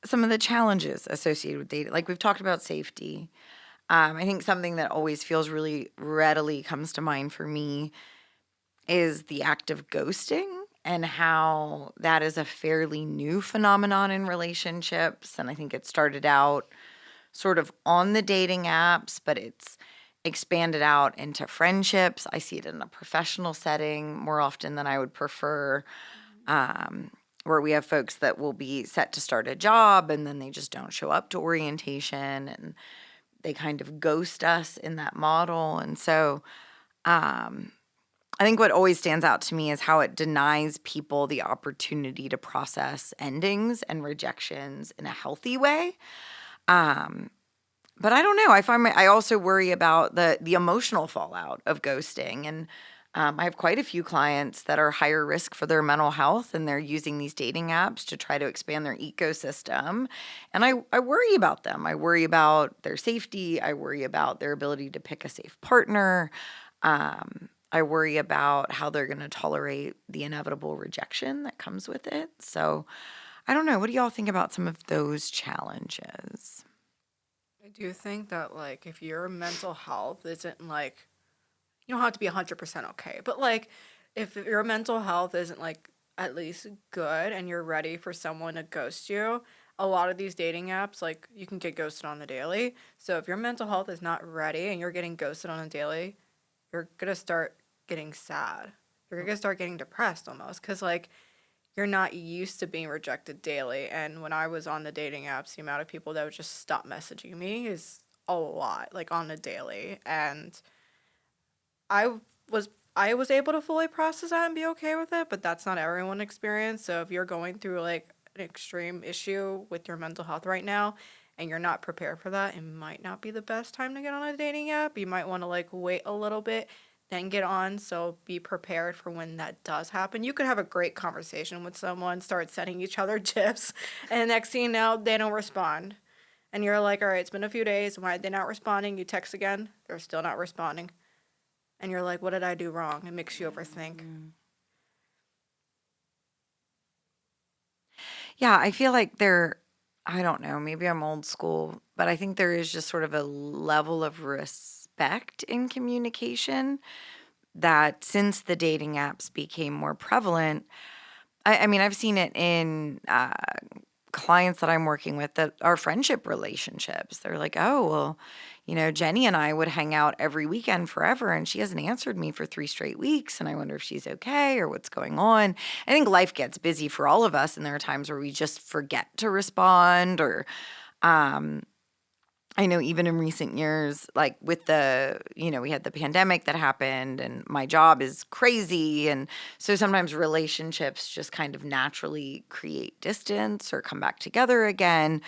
some of the challenges associated with dating? Like we've talked about safety. I think something that always feels really readily comes to mind for me is the act of ghosting and how that is a fairly new phenomenon in relationships. And I think it started out sort of on the dating apps, but it's expanded out into friendships. I see it in a professional setting more often than I would prefer, where we have folks that will be set to start a job and then they just don't show up to orientation and they kind of ghost us in that model. And so I think what always stands out to me is how it denies people the opportunity to process endings and rejections in a healthy way. But I don't know. I also worry about the emotional fallout of ghosting. And I have quite a few clients that are higher risk for their mental health, and they're using these dating apps to try to expand their ecosystem. And I worry about them. I worry about their safety. I worry about their ability to pick a safe partner. I worry about how they're going to tolerate the inevitable rejection that comes with it. So I don't know. What do y'all think about some of those challenges? I do think that, like, if your mental health isn't, like, you don't have to be 100% okay, but, like, if your mental health isn't, like, at least good and you're ready for someone to ghost you, a lot of these dating apps, like, you can get ghosted on the daily. So if your mental health is not ready and you're getting ghosted on a daily, you're going to start getting sad. You're going to start getting depressed almost, because, like, you're not used to being rejected daily. And when I was on the dating apps, the amount of people that would just stop messaging me is a lot, like on the daily. And I was able to fully process that and be okay with it, but that's not everyone's experience. So if you're going through like an extreme issue with your mental health right now and you're not prepared for that, it might not be the best time to get on a dating app. You might want to like wait a little bit, then get on. So be prepared for when that does happen. You could have a great conversation with someone, start sending each other gifs, and the next thing you know, they don't respond. And you're like, all right, it's been a few days. Why are they not responding? You text again, they're still not responding. And you're like, what did I do wrong? It makes you overthink. Yeah, I feel like I don't know, maybe I'm old school, but I think there is just sort of a level of respect in communication that since the dating apps became more prevalent, I mean, I've seen it in clients that I'm working with that are friendship relationships. They're like, oh, well, Jenny and I would hang out every weekend forever, and she hasn't answered me for 3 straight weeks, and I wonder if she's okay or what's going on. I think life gets busy for all of us, and there are times where we just forget to respond or I know even in recent years, like with we had the pandemic that happened and my job is crazy. And so sometimes relationships just kind of naturally create distance or come back together again.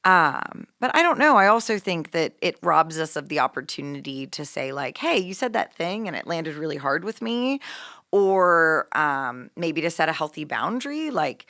But I don't know. I also think that it robs us of the opportunity to say like, hey, you said that thing and it landed really hard with me. Or maybe to set a healthy boundary. Like,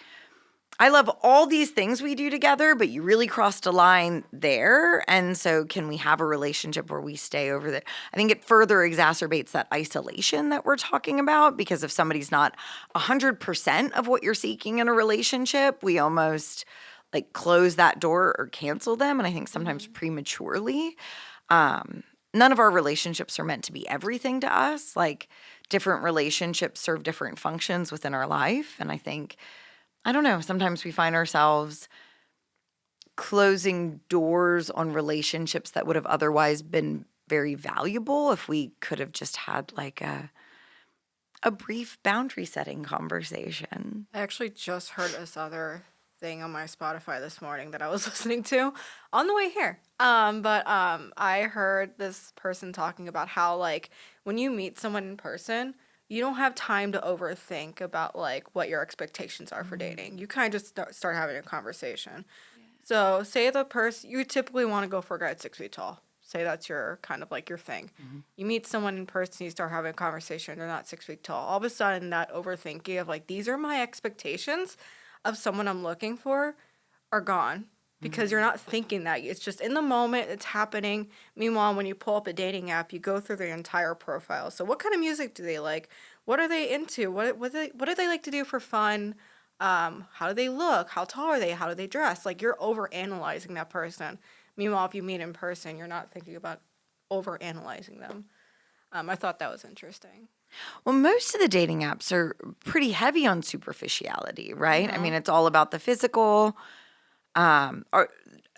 I love all these things we do together, but you really crossed a line there. And so can we have a relationship where we stay over there? I think it further exacerbates that isolation that we're talking about, because if somebody's not 100% of what you're seeking in a relationship, we almost like close that door or cancel them. And I think sometimes prematurely. none of our relationships are meant to be everything to us. Like, different relationships serve different functions within our life. And I think, I don't know, sometimes we find ourselves closing doors on relationships that would have otherwise been very valuable if we could have just had like a brief boundary setting conversation. I actually just heard this other thing on my Spotify this morning that I was listening to on the way here. I heard this person talking about how, like, when you meet someone in person, you don't have time to overthink about like what your expectations are for dating. You kind of just start having a conversation. So say the person, you typically want to go for a guy at 6 feet tall. Say that's your kind of like your thing. You meet someone in person, you start having a conversation, they're not 6 feet tall. All of a sudden that overthinking of like, these are my expectations of someone I'm looking for are gone. Because you're not thinking that. It's just in the moment, it's happening. Meanwhile, when you pull up a dating app, you go through their entire profile. So what kind of music do they like? What are they into? What do they like to do for fun? How do they look? How tall are they? How do they dress? Like, you're over-analyzing that person. Meanwhile, if you meet in person, you're not thinking about over-analyzing them. I thought that was interesting. Well, most of the dating apps are pretty heavy on superficiality, right? I mean, it's all about the physical. Or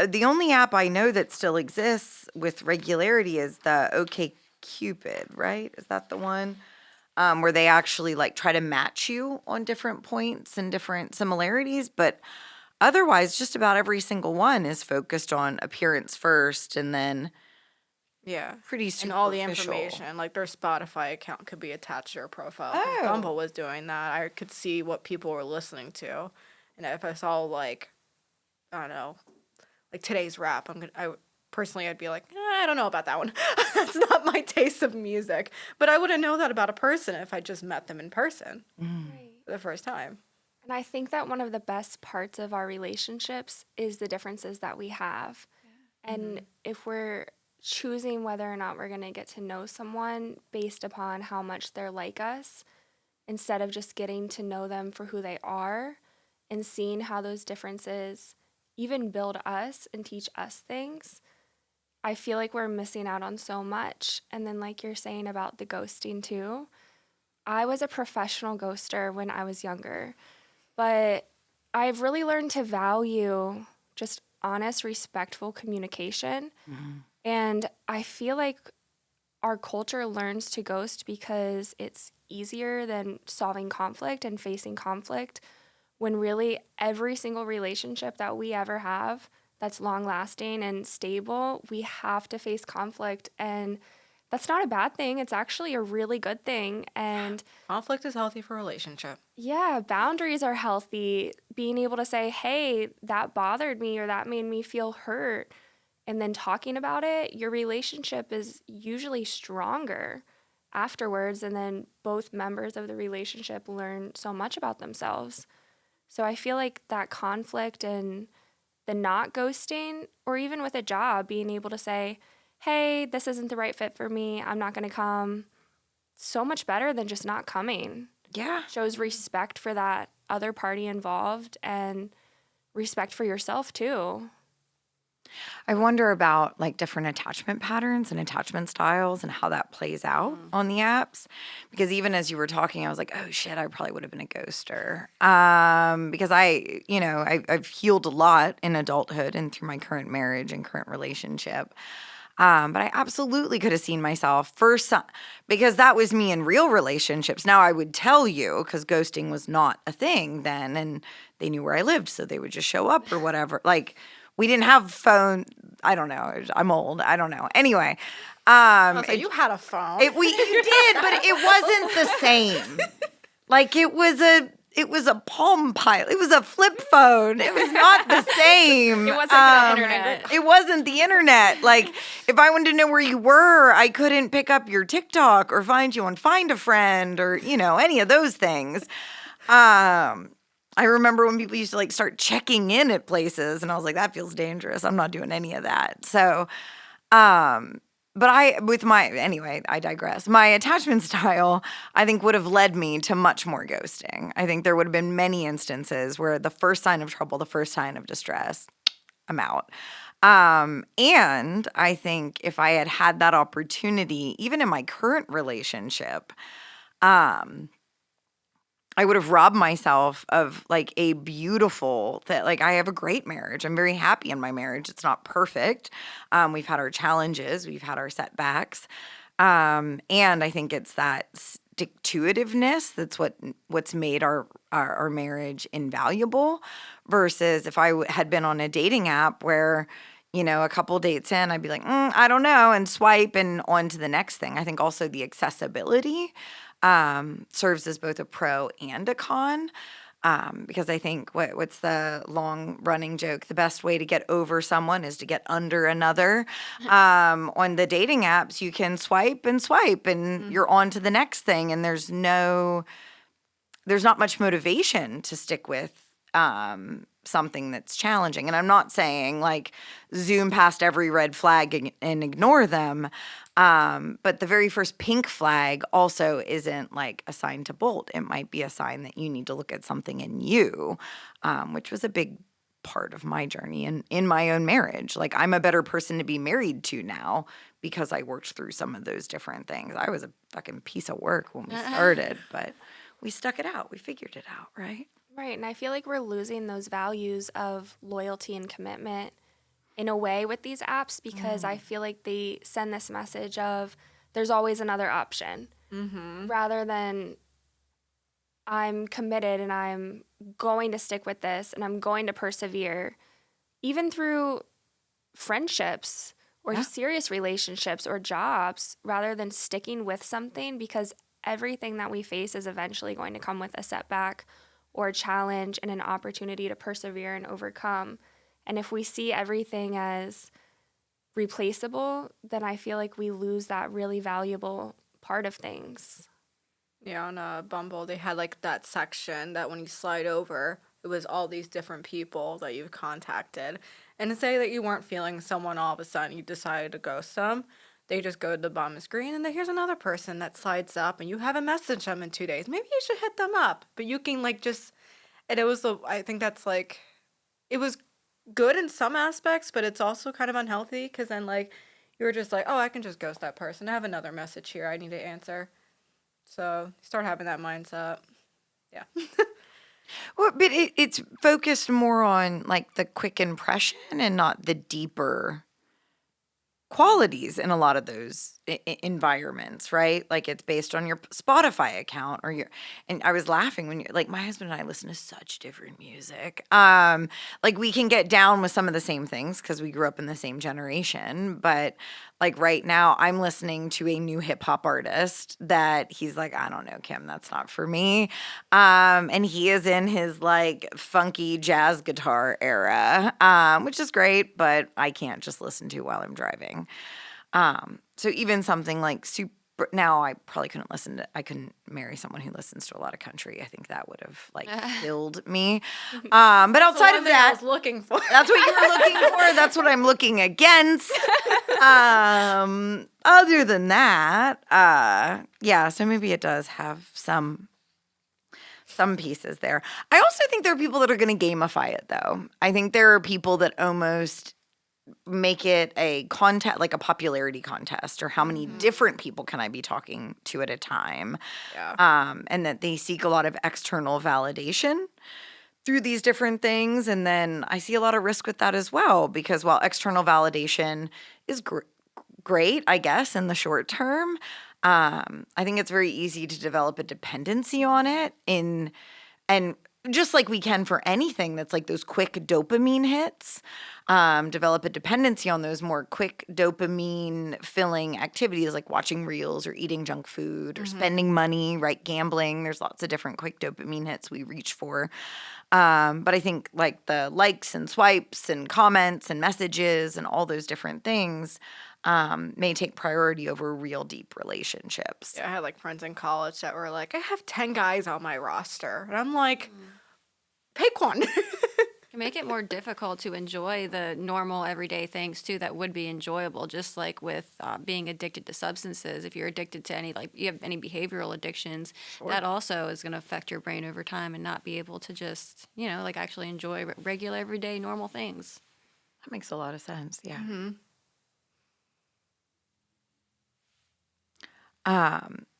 the only app I know that still exists with regularity is the OK Cupid, right? Is that the one where they actually like try to match you on different points and different similarities? But otherwise, just about every single one is focused on appearance first, and then Yeah. pretty And all the superficial. information, like their Spotify account could be attached to their profile. 'Cause Oh. Bumble was doing that. I could see what people were listening to. And if I saw like, I don't know, like today's rap, I'd be like, I don't know about that one. That's not my taste of music. But I wouldn't know that about a person if I just met them in person Right. for the first time. And I think that one of the best parts of our relationships is the differences that we have. And if we're choosing whether or not we're going to get to know someone based upon how much they're like us, instead of just getting to know them for who they are and seeing how those differences even build us and teach us things, I feel like we're missing out on so much. And then, like you're saying about the ghosting too, I was a professional ghoster when I was younger, but I've really learned to value just honest, respectful communication. And I feel like our culture learns to ghost because it's easier than solving conflict and facing conflict, when really every single relationship that we ever have that's long lasting and stable, we have to face conflict. And that's not a bad thing. It's actually a really good thing. And Conflict is healthy for a relationship. yeah, boundaries are healthy. Being able to say, hey, that bothered me or that made me feel hurt, and then talking about it, your relationship is usually stronger afterwards. And then both members of the relationship learn so much about themselves. So I feel like that conflict and the not ghosting, or even with a job, being able to say, hey, this isn't the right fit for me, I'm not going to come, so much better than just not coming. Yeah. Shows respect for that other party involved and respect for yourself too. I wonder about like different attachment patterns and attachment styles and how that plays out on the apps. Because even as you were talking, I was like, oh shit, I probably would have been a ghoster. Because I've healed a lot in adulthood and through my current marriage and current relationship. But I absolutely could have seen myself because that was me in real relationships. Now I would tell you, because ghosting was not a thing then, and they knew where I lived, so they would just show up or whatever. Like, we didn't have phone. I don't know. I'm old. I don't know. Anyway, You had a phone. you did, but it wasn't the same. Like, it was a Palm Pilot. It was a flip phone. It was not the same. It wasn't the internet. It wasn't the internet. Like, if I wanted to know where you were, I couldn't pick up your TikTok or find you on Find a Friend or, any of those things. I remember when people used to like start checking in at places, and I was like, that feels dangerous. I'm not doing any of that. So, but I digress. My attachment style, I think, would have led me to much more ghosting. I think there would have been many instances where the first sign of trouble, the first sign of distress, I'm out. And I think if I had had that opportunity, even in my current relationship, um, I would have robbed myself of like a beautiful that like I have a great marriage. I'm very happy in my marriage. It's not perfect. We've had our challenges, we've had our setbacks. And I think it's that stick to itiveness that's what's made our marriage invaluable versus if had been on a dating app where a couple dates in, I'd be like, I don't know, and swipe and on to the next thing. I think also the accessibility serves as both a pro and a con. Because I think what's the long running joke? The best way to get over someone is to get under another. On the dating apps, you can swipe and you're on to the next thing, and there's not much motivation to stick with something that's challenging. And I'm not saying like zoom past every red flag and ignore them. But the very first pink flag also isn't like a sign to bolt. It might be a sign that you need to look at something in you, which was a big part of my journey and in my own marriage. Like I'm a better person to be married to now because I worked through some of those different things. I was a fucking piece of work when we started, but we stuck it out. We figured it out, right? Right. And I feel like we're losing those values of loyalty and commitment in a way with these apps because I feel like they send this message of there's always another option rather than I'm committed and I'm going to stick with this and I'm going to persevere even through friendships or serious relationships or jobs rather than sticking with something because everything that we face is eventually going to come with a setback or a challenge and an opportunity to persevere and overcome. And if we see everything as replaceable, then I feel like we lose that really valuable part of things. Yeah, on Bumble, they had like that section that when you slide over, it was all these different people that you've contacted. And to say that you weren't feeling someone all of a sudden, you decided to ghost them, they just go to the bottom of the screen and then here's another person that slides up and you haven't messaged them in 2 days. Maybe you should hit them up. But you can like just, and I think that's like, it was good in some aspects, but it's also kind of unhealthy because then like, you were just like, oh, I can just ghost that person. I have another message here I need to answer. So start having that mindset. Yeah. Well, but it's focused more on like the quick impression and not the deeper qualities in a lot of those environments, right? Like it's based on your Spotify account or and I was laughing when like my husband and I listen to such different music. Like we can get down with some of the same things because we grew up in the same generation, but like right now I'm listening to a new hip hop artist that he's like, I don't know, Kim, that's not for me. And he is in his like funky jazz guitar era, which is great, but I can't just listen to while I'm driving. So even something like super, now I probably I couldn't marry someone who listens to a lot of country. I think that would have like killed me. But outside of that, I was looking for. that's what you were looking for. That's what I'm looking against. Other than that, yeah, so maybe it does have some pieces there. I also think there are people that are going to gamify it though. I think there are people that almost make it a contest, like a popularity contest, or how many different people can I be talking to at a time? Yeah. And that they seek a lot of external validation through these different things. And then I see a lot of risk with that as well, because while external validation is great, I guess, in the short term, I think it's very easy to develop a dependency on it and just like we can for anything that's like those quick dopamine hits, develop a dependency on those more quick dopamine filling activities like watching reels or eating junk food or spending money, right? Gambling. There's lots of different quick dopamine hits we reach for. But I think like the likes and swipes and comments and messages and all those different things may take priority over real deep relationships. Yeah, I had like friends in college that were like, I have 10 guys on my roster. And I'm like, pick one. Can make it more difficult to enjoy the normal everyday things too that would be enjoyable, just like with being addicted to substances. If you're addicted to any, like you have any behavioral addictions, that also is going to affect your brain over time and not be able to just, like actually enjoy regular everyday normal things. That makes a lot of sense. Yeah.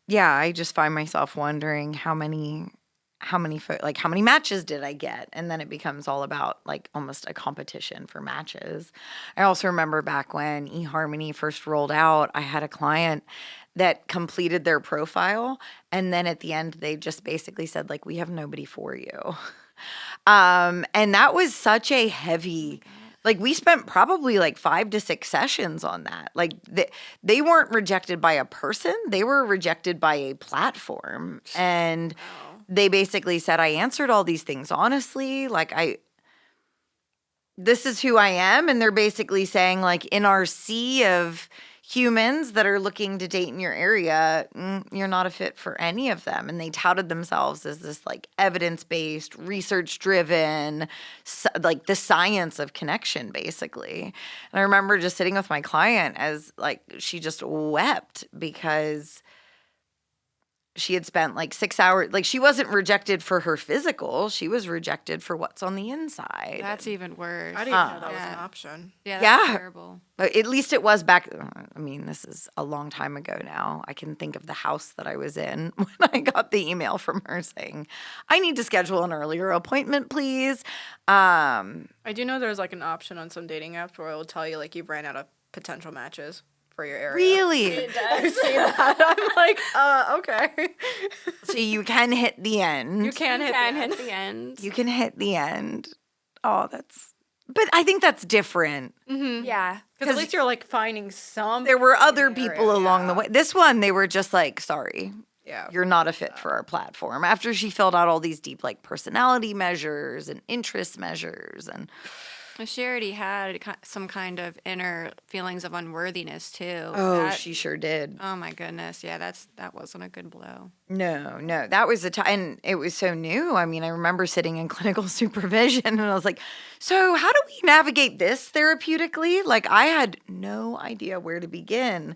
Yeah, I just find myself wondering how many how many matches did I get? And then it becomes all about like almost a competition for matches. I also remember back when eHarmony first rolled out, I had a client that completed their profile and then at the end they just basically said like we have nobody for you. And that was such a heavy, like we spent probably like 5 to 6 sessions on that. Like they weren't rejected by a person, they were rejected by a platform. And they basically said, I answered all these things honestly. Like this is who I am. And they're basically saying like in our sea of humans that are looking to date in your area, you're not a fit for any of them. And they touted themselves as this like evidence-based, research-driven, like the science of connection, basically. And I remember just sitting with my client as like she just wept because she had spent like 6 hours, like she wasn't rejected for her physical, she was rejected for what's on the inside. That's even worse. I didn't know that was an option. Yeah, that's Yeah. terrible. But at least it was back. I mean, this is a long time ago now. I can think of the house that I was in when I got the email from her saying, I need to schedule an earlier appointment, please. I do know there's like an option on some dating apps where it will tell you like you've ran out of potential matches for your area. Really? I see that. I'm like, okay. So you can hit the end. You can hit the end. You can hit the end. Oh, but I think that's different. Yeah. Because at least you're like finding some. There were other people along the way. This one, they were just like, sorry. Yeah. You're not a fit for our platform. After she filled out all these deep like personality measures and interest measures and She already had some kind of inner feelings of unworthiness too. she sure did. Oh my goodness, yeah, that wasn't a good blow. No, that was and it was so new. I mean, I remember sitting in clinical supervision and I was like, so how do we navigate this therapeutically? Like I had no idea where to begin.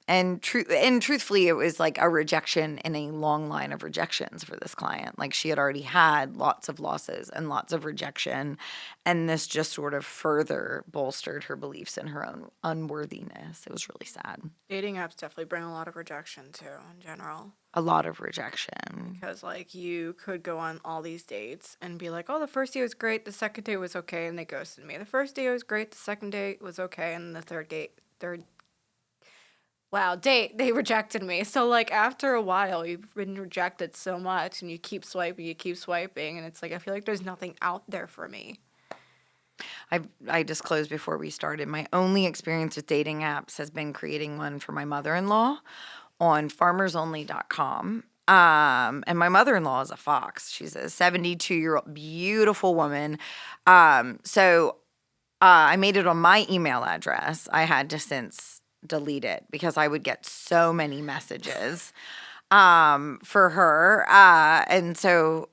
And truthfully, it was like a rejection in a long line of rejections for this client. Like she had already had lots of losses and lots of rejection. And this just sort of further bolstered her beliefs in her own unworthiness. It was really sad. Dating apps definitely bring a lot of rejection too, in general. A lot of rejection. Because like you could go on all these dates and be like, oh, the first day was great, the second day was okay, and they ghosted me. The first day was great, the second day was okay, and the third date, they rejected me. So, like, after a while, you've been rejected so much, and you keep swiping, and it's like, I feel like there's nothing out there for me. I disclosed before we started, my only experience with dating apps has been creating one for my mother-in-law on farmersonly.com. And my mother-in-law is a fox. She's a 72-year-old beautiful woman. So I made it on my email address. I had to since delete it because I would get so many messages for her. And so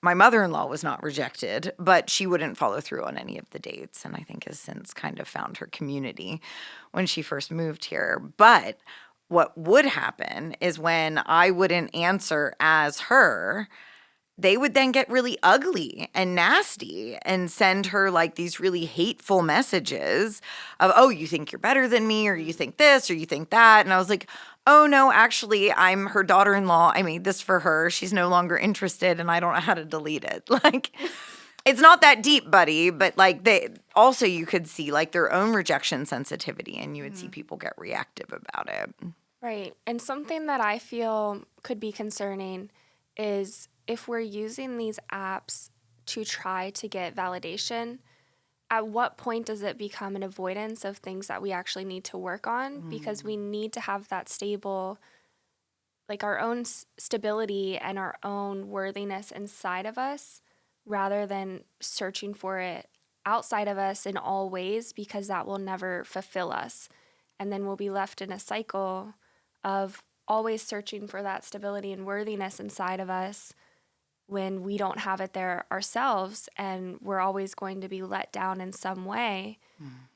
my mother-in-law was not rejected, but she wouldn't follow through on any of the dates. And I think has since kind of found her community when she first moved here. But what would happen is when I wouldn't answer as her, they would then get really ugly and nasty and send her like these really hateful messages of, oh, you think you're better than me, or you think this, or you think that. And I was like, oh, no, actually, I'm her daughter-in-law. I made this for her. She's no longer interested, and I don't know how to delete it. Like, it's not that deep, buddy, but like you could see like their own rejection sensitivity, and you would see people get reactive about it. Right. And something that I feel could be concerning is if we're using these apps to try to get validation, at what point does it become an avoidance of things that we actually need to work on? Because we need to have that stable, like our own stability and our own worthiness inside of us rather than searching for it outside of us in all ways, because that will never fulfill us. And then we'll be left in a cycle of always searching for that stability and worthiness inside of us when we don't have it there ourselves, and we're always going to be let down in some way,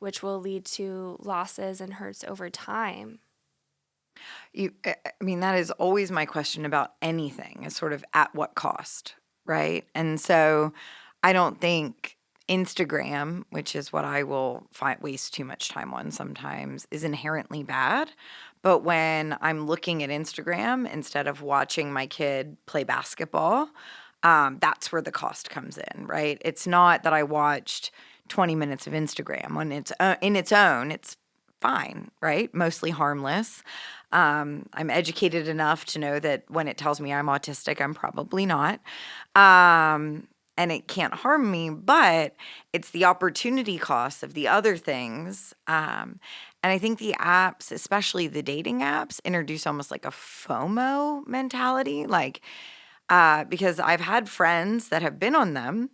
which will lead to losses and hurts over time. I mean, that is always my question about anything is sort of at what cost, right? And so I don't think Instagram, which is what I will waste too much time on sometimes, is inherently bad. But when I'm looking at Instagram instead of watching my kid play basketball, that's where the cost comes in, right? It's not that I watched 20 minutes of Instagram when it's in its own, it's fine, right? Mostly harmless. I'm educated enough to know that when it tells me I'm autistic, I'm probably not. And it can't harm me, but it's the opportunity cost of the other things. And I think the apps, especially the dating apps, introduce almost like a FOMO mentality. Like, because I've had friends that have been on them,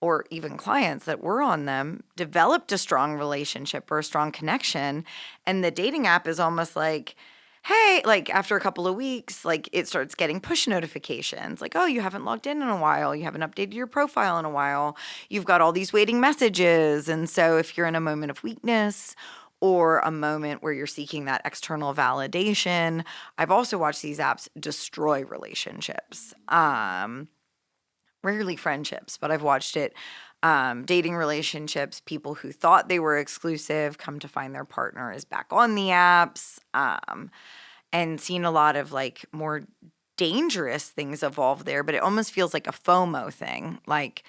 or even clients that were on them, developed a strong relationship or a strong connection. And the dating app is almost like, hey, like after a couple of weeks, like it starts getting push notifications like, oh, you haven't logged in a while. You haven't updated your profile in a while. You've got all these waiting messages. And so if you're in a moment of weakness or a moment where you're seeking that external validation, I've also watched these apps destroy relationships. Rarely friendships, but I've watched it. Dating relationships, people who thought they were exclusive come to find their partner is back on the apps, and seen a lot of like more dangerous things evolve there, but it almost feels like a FOMO thing. Like,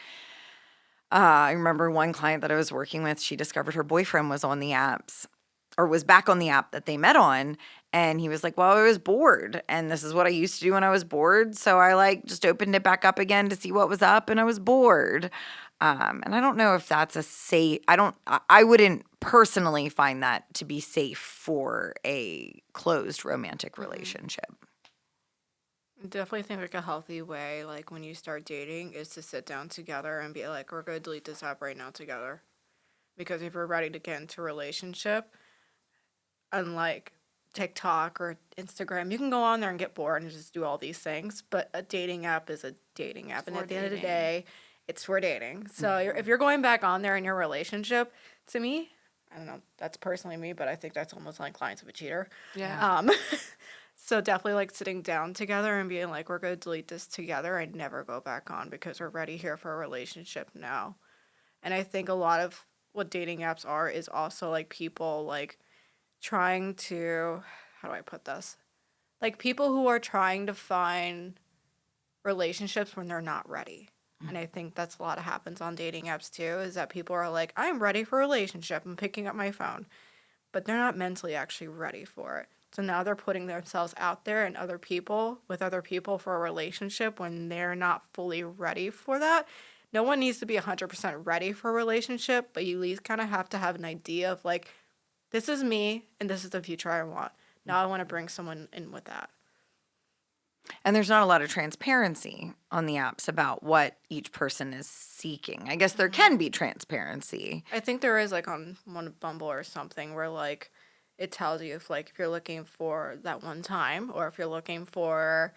I remember one client that I was working with, she discovered her boyfriend was on the apps or was back on the app that they met on. And he was like, well, I was bored. And this is what I used to do when I was bored. So I like just opened it back up again to see what was up and I was bored. And I don't know if that's a safe, I wouldn't personally find that to be safe for a closed romantic relationship. I definitely think like a healthy way, like when you start dating, is to sit down together and be like, we're gonna delete this app right now together. Because if we're ready to get into a relationship, unlike TikTok or Instagram, you can go on there and get bored and just do all these things. But a dating app is a dating app, and at the end of the day, it's for dating. So if you're going back on there in your relationship, to me, I don't know, that's personally me, but I think that's almost like clients of a cheater. Yeah. So definitely like sitting down together and being like, we're going to delete this together and never go back on because we're ready here for a relationship now. And I think a lot of what dating apps are is also like people like trying to, how do I put this? Like people who are trying to find relationships when they're not ready. And I think that's a lot of happens on dating apps too, is that people are like, I'm ready for a relationship. I'm picking up my phone. But they're not mentally actually ready for it. So now they're putting themselves out there and other people for a relationship when they're not fully ready for that. No one needs to be 100% ready for a relationship, but you at least kind of have to have an idea of like, this is me and this is the future I want. Now I want to bring someone in with that. And there's not a lot of transparency on the apps about what each person is seeking. I guess there can be transparency. I think there is like on one Bumble or something where like it tells you if you're looking for that one time or if you're looking for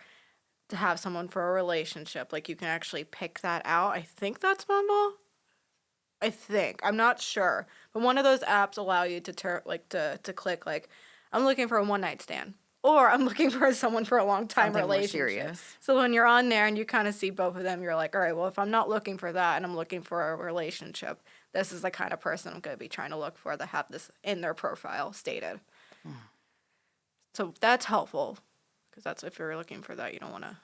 to have someone for a relationship, like you can actually pick that out. I think that's Bumble. I think. I'm not sure. But one of those apps allow you to to click like I'm looking for a one night stand. Or I'm looking for someone for a long time Something more relationship. serious. So when you're on there and you kind of see both of them, you're like, all right, well, if I'm not looking for that and I'm looking for a relationship, this is the kind of person I'm going to be trying to look for that have this in their profile stated. So that's helpful because that's if you're looking for that, you don't want to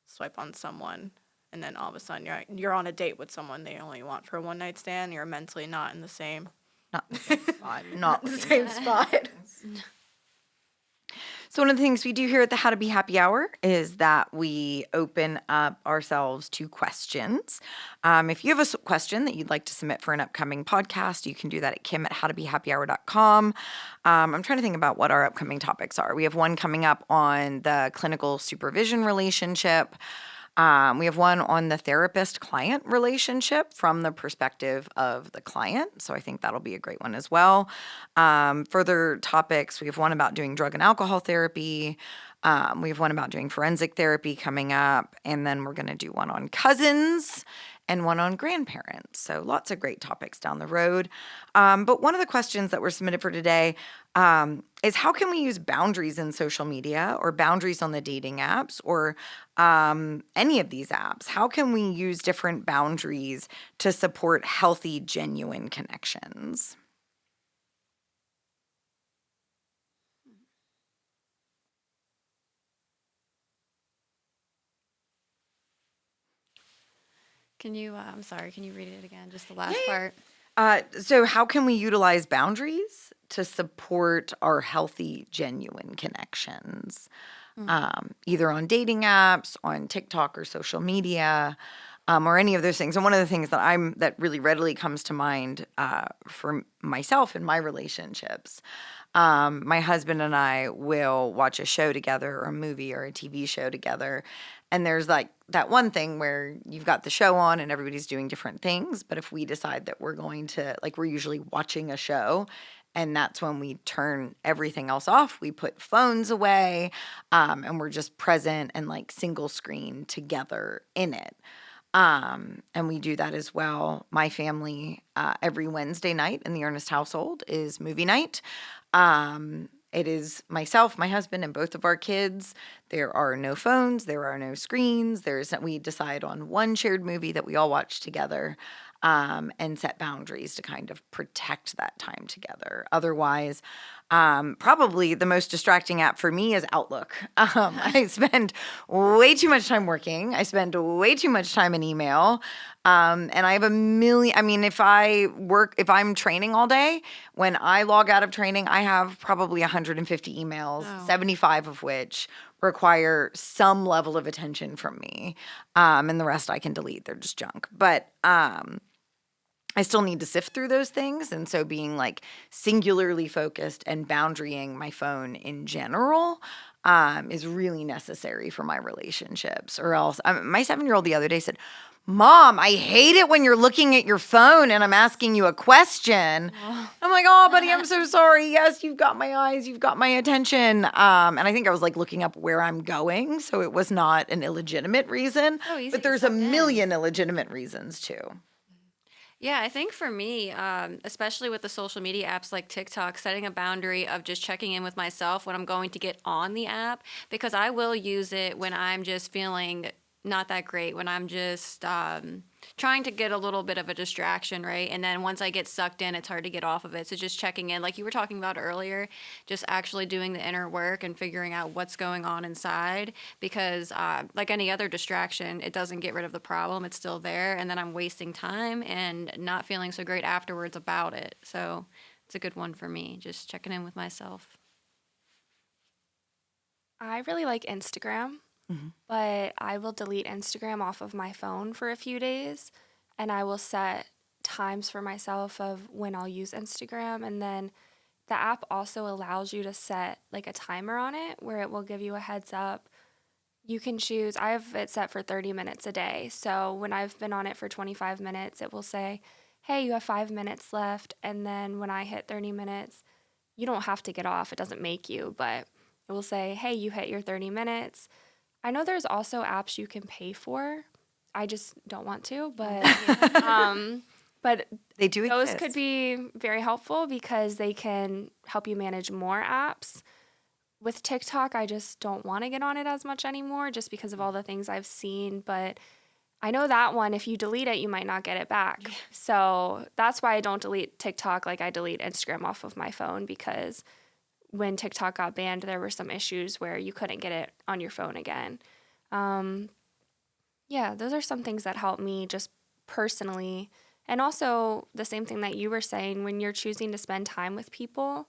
swipe on someone and then all of a sudden you're on a date with someone they only want for a one night stand. You're mentally not in the same Not the same spot. Not the same spot. So one of the things we do here at the How to Be Happy Hour is that we open up ourselves to questions. If you have a question that you'd like to submit for an upcoming podcast, you can do that at kim@howtobehappyhour.com. I'm trying to think about what our upcoming topics are. We have one coming up on the clinical supervision relationship. We have one on the therapist-client relationship from the perspective of the client. So I think that'll be a great one as well. Further topics, we have one about doing drug and alcohol therapy. We have one about doing forensic therapy coming up, and then we're going to do one on cousins and one on grandparents. So lots of great topics down the road. But one of the questions that were submitted for today is how can we use boundaries in social media or boundaries on the dating apps or any of these apps? How can we use different boundaries to support healthy, genuine connections? Can you, I'm sorry, can you read it again? Just the last part? So how can we utilize boundaries to support our healthy, genuine connections? Either on dating apps, on TikTok or social media, or any of those things. And one of the things that really readily comes to mind for myself in my relationships, my husband and I will watch a show together or a movie or a TV show together. And there's like that one thing where you've got the show on and everybody's doing different things. But if we decide that we're going to, like, we're usually watching a show, and that's when we turn everything else off. We put phones away, and we're just present and like single screen together in it. And we do that as well. My family, every Wednesday night in the Ernest household is movie night. It is myself, my husband, and both of our kids. There are no phones. There are no screens. We decide on one shared movie that we all watch together, and set boundaries to kind of protect that time together. Otherwise, probably the most distracting app for me is Outlook. I spend way too much time working. I spend way too much time in email. And I have if I'm training all day, when I log out of training, I have probably 150 emails, 75 of which require some level of attention from me. And the rest I can delete. They're just junk. But I still need to sift through those things. And so being like singularly focused and boundarying my phone in general is really necessary for my relationships. Or else, my 7-year-old the other day said, Mom, I hate it when you're looking at your phone and I'm asking you a question. I'm like, oh, buddy, I'm so sorry. Yes, you've got my eyes. You've got my attention. And I think I was like looking up where I'm going. So it was not an illegitimate reason. So easy But to there's a suck in. million illegitimate reasons too. Yeah, I think for me, especially with the social media apps like TikTok, setting a boundary of just checking in with myself when I'm going to get on the app, because I will use it when I'm just feeling not that great, when I'm just trying to get a little bit of a distraction, right? And then once I get sucked in, it's hard to get off of it. So just checking in, like you were talking about earlier, just actually doing the inner work and figuring out what's going on inside, because like any other distraction, it doesn't get rid of the problem. It's still there. And then I'm wasting time and not feeling so great afterwards about it. So it's a good one for me, just checking in with myself. I really like Instagram, but I will delete Instagram off of my phone for a few days, and I will set times for myself of when I'll use Instagram. And then the app also allows you to set like a timer on it where it will give you a heads up. You can choose, I have it set for 30 minutes a day. So when I've been on it for 25 minutes, it will say, hey, you have 5 minutes left. And then when I hit 30 minutes, you don't have to get off. It doesn't make you, but it will say, hey, you hit your 30 minutes. I know there's also apps you can pay for. I just don't want to, but They do those exist. could be very helpful because they can help you manage more apps. With TikTok, I just don't want to get on it as much anymore just because of all the things I've seen. But I know that one, if you delete it, you might not get it back. So that's why I don't delete TikTok like I delete Instagram off of my phone, because when TikTok got banned, there were some issues where you couldn't get it on your phone again. Yeah, those are some things that help me just personally. And also the same thing that you were saying, when you're choosing to spend time with people,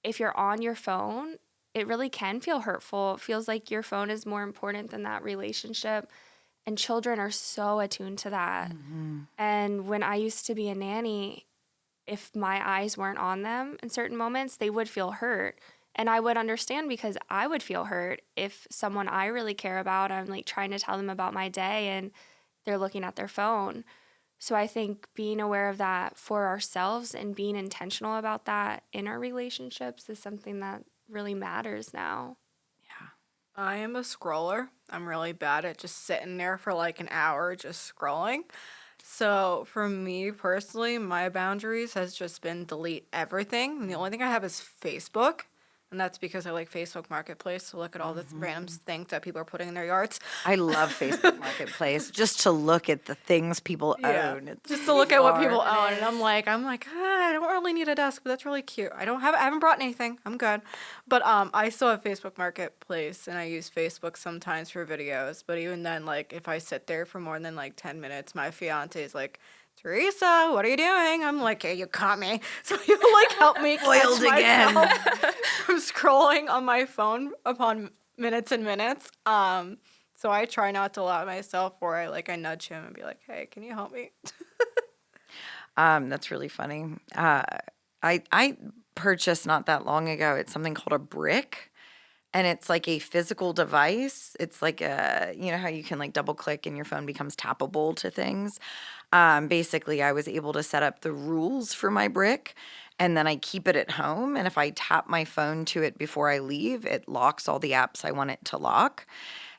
if you're on your phone, it really can feel hurtful. It feels like your phone is more important than that relationship. And children are so attuned to that. And when I used to be a nanny, if my eyes weren't on them in certain moments, they would feel hurt. And I would understand, because I would feel hurt if someone I really care about, I'm like trying to tell them about my day and they're looking at their phone. So I think being aware of that for ourselves and being intentional about that in our relationships is something that really matters now. Yeah. I am a scroller. I'm really bad at just sitting there for like an hour just scrolling. So for me personally, my boundaries has just been delete everything. And the only thing I have is Facebook. And that's because I like Facebook Marketplace to look at all the random things that people are putting in their yards. I love Facebook Marketplace just to look at the things people Yeah. own. It's Just to look at what people bizarre. own. And I'm like, "Ah, I don't really need a desk, but that's really cute. I haven't brought anything. I'm good. But I still have Facebook Marketplace and I use Facebook sometimes for videos. But even then, like if I sit there for more than like 10 minutes, my fiance is like, Teresa, what are you doing? I'm like, hey, you caught me. So you like help me catch Foiled again. myself from scrolling on my phone upon minutes and minutes. So I try not to allow myself, or I nudge him and be like, hey, can you help me? That's really funny. I purchased not that long ago. It's something called a brick, and it's like a physical device. It's like how you can like double click and your phone becomes tappable to things. Basically, I was able to set up the rules for my brick, and then I keep it at home. And if I tap my phone to it before I leave, it locks all the apps I want it to lock.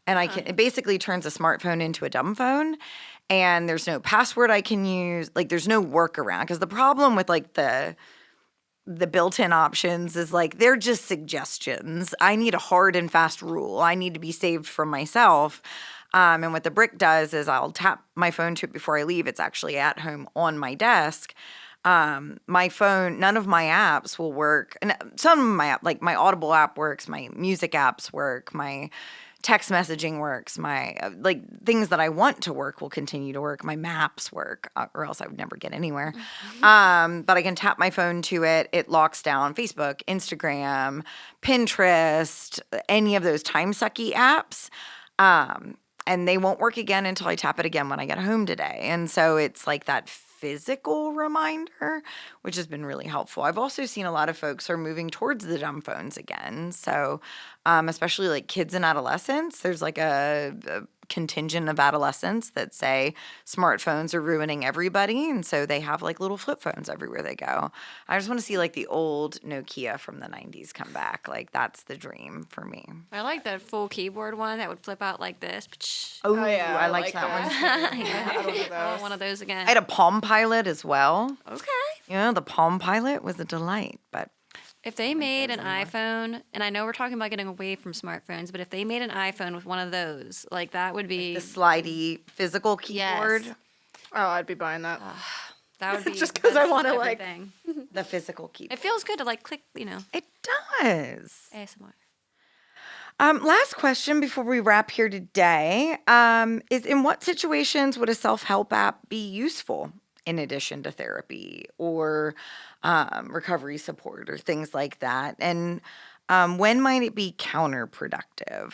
And it basically turns a smartphone into a dumb phone. And there's no password I can use. Like there's no workaround. Because the problem with like the built-in options is like they're just suggestions. I need a hard and fast rule. I need to be saved from myself. And what the brick does is I'll tap my phone to it before I leave. It's actually at home on my desk. My phone, none of my apps will work. And some of my like my Audible app works, my music apps work, my text messaging works, my like things that I want to work will continue to work. My maps work, or else I would never get anywhere. But I can tap my phone to it. It locks down Facebook, Instagram, Pinterest, any of those time sucky apps. And they won't work again until I tap it again when I get home today. And so it's like that physical reminder, which has been really helpful. I've also seen a lot of folks are moving towards the dumb phones again. So, especially like kids and adolescents, there's like a contingent of adolescents that say smartphones are ruining everybody. And so they have like little flip phones everywhere they go. I just want to see like the old Nokia from the 90s come back. Like that's the dream for me. I like that full keyboard one that would flip out like this. Oh, yeah, I I liked like that one. I want one of those again. I had a Palm Pilot as well. Okay. The Palm Pilot was a delight, but If they made an iPhone, and I know we're talking about getting away from smartphones, but if they made an iPhone with one of those, like that would be the slidey physical keyboard, Yes. Oh, I'd be buying that. That would be Just 'cause I best wanna, like- everything. the physical keyboard. It feels good to like click, It does. ASMR. Last question before we wrap here today is in what situations would a self-help app be useful in addition to therapy or recovery support or things like that? And when might it be counterproductive?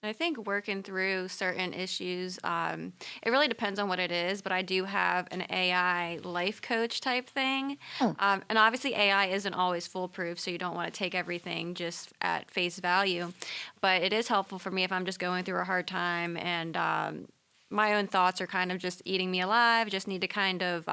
I think working through certain issues, it really depends on what it is, but I do have an AI life coach type thing. And obviously, AI isn't always foolproof, so you don't want to take everything just at face value. But it is helpful for me if I'm just going through a hard time and my own thoughts are kind of just eating me alive. Just need to kind of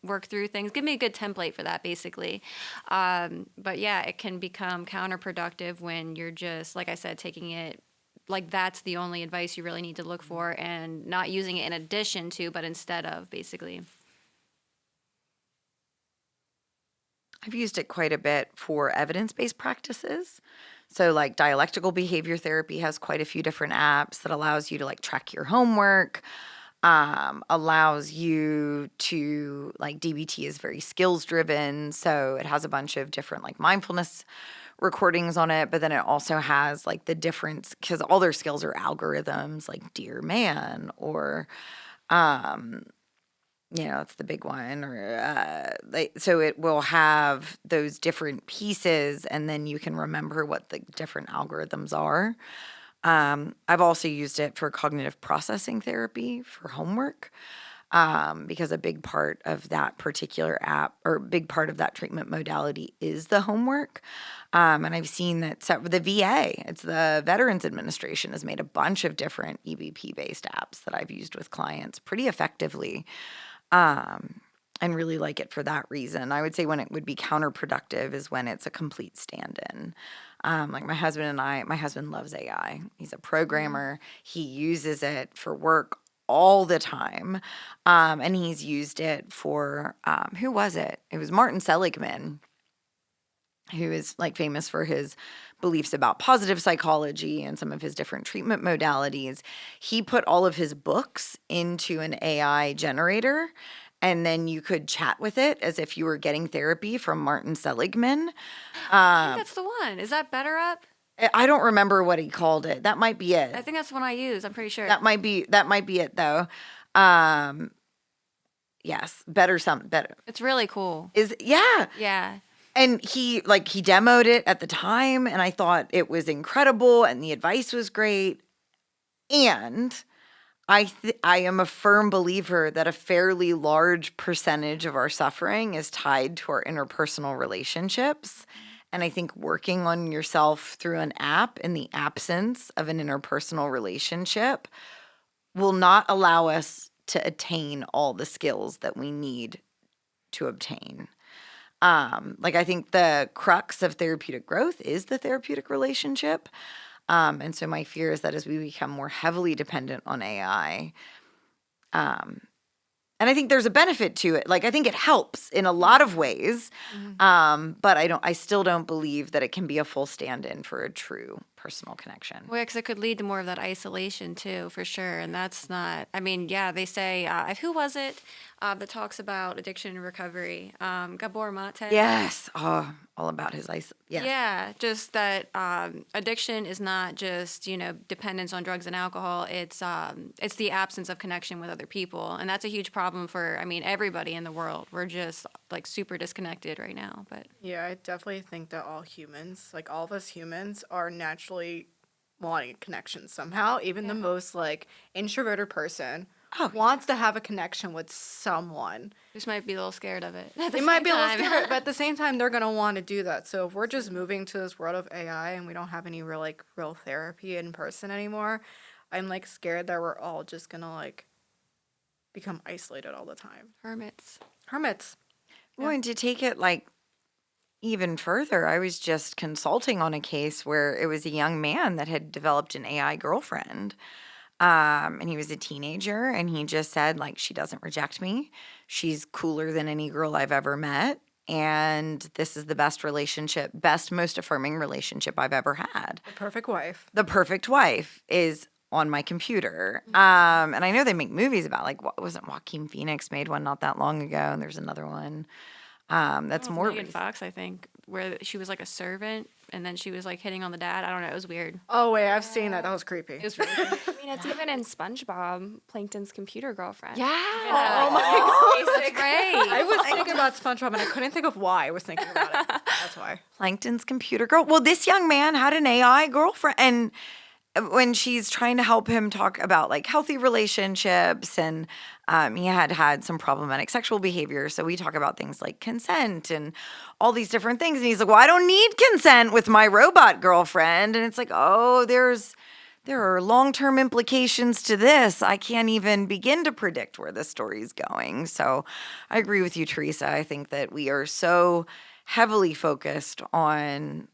work through things. Give me a good template for that, basically. But yeah, it can become counterproductive when you're just, like I said, taking it like that's the only advice you really need to look for and not using it in addition to, but instead of, basically. I've used it quite a bit for evidence-based practices. So like dialectical behavior therapy has quite a few different apps that allows you to like track your homework, allows you to like DBT is very skills driven. So it has a bunch of different like mindfulness recordings on it, but then it also has like the difference because all their skills are algorithms like Dear Man or it's the big one, or so it will have those different pieces, and then you can remember what the different algorithms are. I've also used it for cognitive processing therapy for homework, because a big part of that particular app or a big part of that treatment modality is the homework. And I've seen that the VA, it's the Veterans Administration, has made a bunch of different EBP-based apps that I've used with clients pretty effectively. And really like it for that reason. I would say when it would be counterproductive is when it's a complete stand-in. Like my husband loves AI. He's a programmer. He uses it for work all the time. And he's used it for, who was it? It was Martin Seligman, who is like famous for his beliefs about positive psychology and some of his different treatment modalities. He put all of his books into an AI generator, and then you could chat with it as if you were getting therapy from Martin Seligman. I think that's the one. Is that Better Up? I don't remember what he called it. That might be it. I think that's the one I use. I'm pretty sure. That might be it though. Yes, better. It's really cool. Yeah. Yeah. And he demoed it at the time, and I thought it was incredible, and the advice was great. And I am a firm believer that a fairly large percentage of our suffering is tied to our interpersonal relationships. And I think working on yourself through an app in the absence of an interpersonal relationship will not allow us to attain all the skills that we need to obtain. I think the crux of therapeutic growth is the therapeutic relationship. And so my fear is that as we become more heavily dependent on AI, and I think there's a benefit to it. I think it helps in a lot of ways. But I still don't believe that it can be a full stand-in for a true personal connection. Well, because it could lead to more of that isolation too, for sure. And that's not, I mean, yeah, they say, who was it that talks about addiction and recovery? Gabor Mate. Yes. Oh, all about his yes. Yeah, just that addiction is not just, dependence on drugs and alcohol. It's the absence of connection with other people. And that's a huge problem for, everybody in the world. We're just super disconnected right now. But Yeah, I definitely think that all humans, all of us humans, are naturally wanting a connection somehow. Even the most introverted person wants to have a connection with someone. just might be a little scared of it. They might be a little scared, but at the same time, they're gonna want to do that. So if we're just moving to this world of AI and we don't have any real therapy in person anymore, I'm scared that we're all just gonna become isolated all the time. Hermits. Well, and to take it even further, I was just consulting on a case where it was a young man that had developed an AI girlfriend. And he was a teenager, and he just said, she doesn't reject me. She's cooler than any girl I've ever met. And this is the best, most affirming relationship I've ever had. The perfect wife. The perfect wife is on my computer. And I know they make movies about, wasn't Joaquin Phoenix made one not that long ago, and there's another one. That's more Megan Fox, I think, where she was a servant, and then she was hitting on the dad. I don't know. It was weird. Oh wait, I've seen that. That was creepy. It was really creepy. It's even in SpongeBob, Plankton's computer girlfriend. Yeah. Oh my god. That's great. I was thinking about SpongeBob and I couldn't think of why I was thinking about it. That's why. Plankton's computer girl. Well, this young man had an AI girlfriend, and when she's trying to help him talk about healthy relationships, and he had some problematic sexual behavior, so we talk about things like consent and all these different things, and he's like, well, I don't need consent with my robot girlfriend. And it's there are long-term implications to this. I can't even begin to predict where this story's going. So I agree with you, Teresa. I think that we are so heavily focused on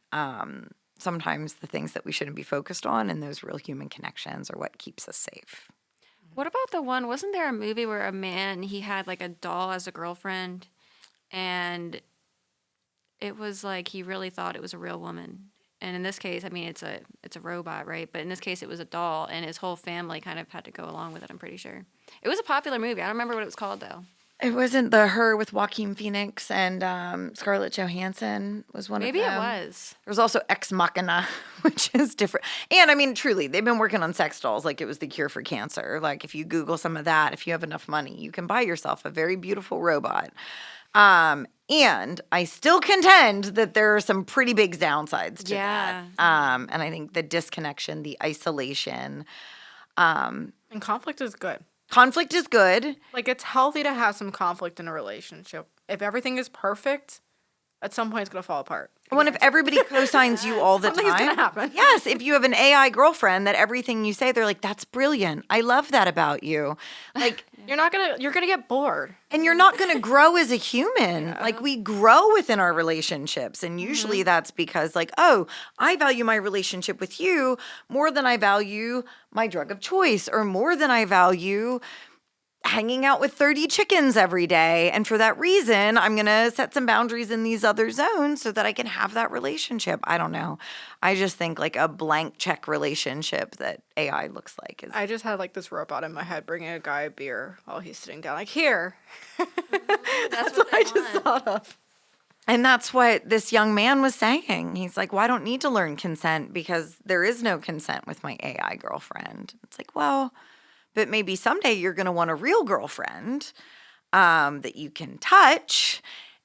sometimes the things that we shouldn't be focused on, and those real human connections are what keeps us safe. What about the one, wasn't there a movie where a man, he had a doll as a girlfriend, and it was he really thought it was a real woman. And in this case, it's a robot, right? But in this case, it was a doll, and his whole family kind of had to go along with it, I'm pretty sure. It was a popular movie. I don't remember what it was called, though. It wasn't her with Joaquin Phoenix and Scarlett Johansson was one Maybe of them. Maybe it was. There's also Ex Machina, which is different. And truly, they've been working on sex dolls like it was the cure for cancer. If you Google some of that, if you have enough money, you can buy yourself a very beautiful robot. And I still contend that there are some pretty big downsides to that. And I think the disconnection, the isolation. And conflict is good. Conflict is good. It's healthy to have some conflict in a relationship. If everything is perfect, At some point, it's gonna fall apart. When if everybody co-signs you all the Something's time, gonna happen. yes, if you have an AI girlfriend that everything you say, they're like, that's brilliant. I love that about you. Like, You're gonna get bored. and you're not going to grow as a human. Like, we grow within our relationships. And usually that's because, like, oh, I value my relationship with you more than I value my drug of choice, or more than I value hanging out with 30 chickens every day. And for that reason, I'm going to set some boundaries in these other zones so that I can have that relationship. I don't know. I just think like a blank check relationship that AI looks like is. I just had like this robot in my head bringing a guy a beer while he's sitting down. Like, here. That's what I just thought of. And that's what this young man was saying. He's like, well, I don't need to learn consent because there is no consent with my AI girlfriend. It's like, well, but maybe someday you're going to want a real girlfriend that you can touch.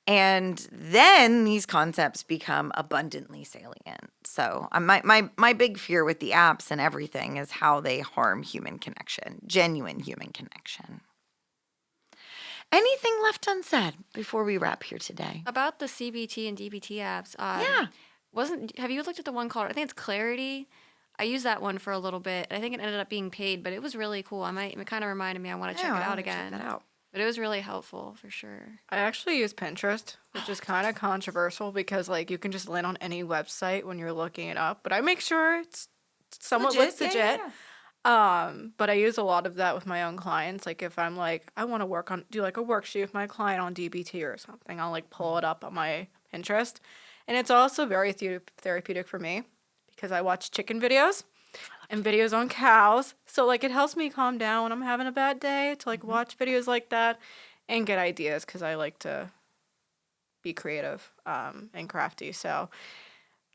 And then these concepts become abundantly salient. So my big fear with the apps and everything is how they harm human connection, genuine human connection. Anything left unsaid before we wrap here today? About the CBT and DBT apps. Yeah. Have you looked at the one called, I think it's Clarity? I used that one for a little bit. I think it ended up being paid, but it was really cool. It kind of reminded me I want to check it out again. Check that out. But it was really helpful for sure. I actually use Pinterest, which is kind of controversial because like you can just land on any website when you're looking it up. But I make sure it's somewhat looks legit. Yeah. But I use a lot of that with my own clients. Like if I'm like, I want to do like a worksheet with my client on DBT or something, I'll like pull it up on my Pinterest. And it's also very therapeutic for me because I watch chicken videos and videos on cows. So like it helps me calm down when I'm having a bad day to like watch videos like that and get ideas because I like to be creative and crafty. So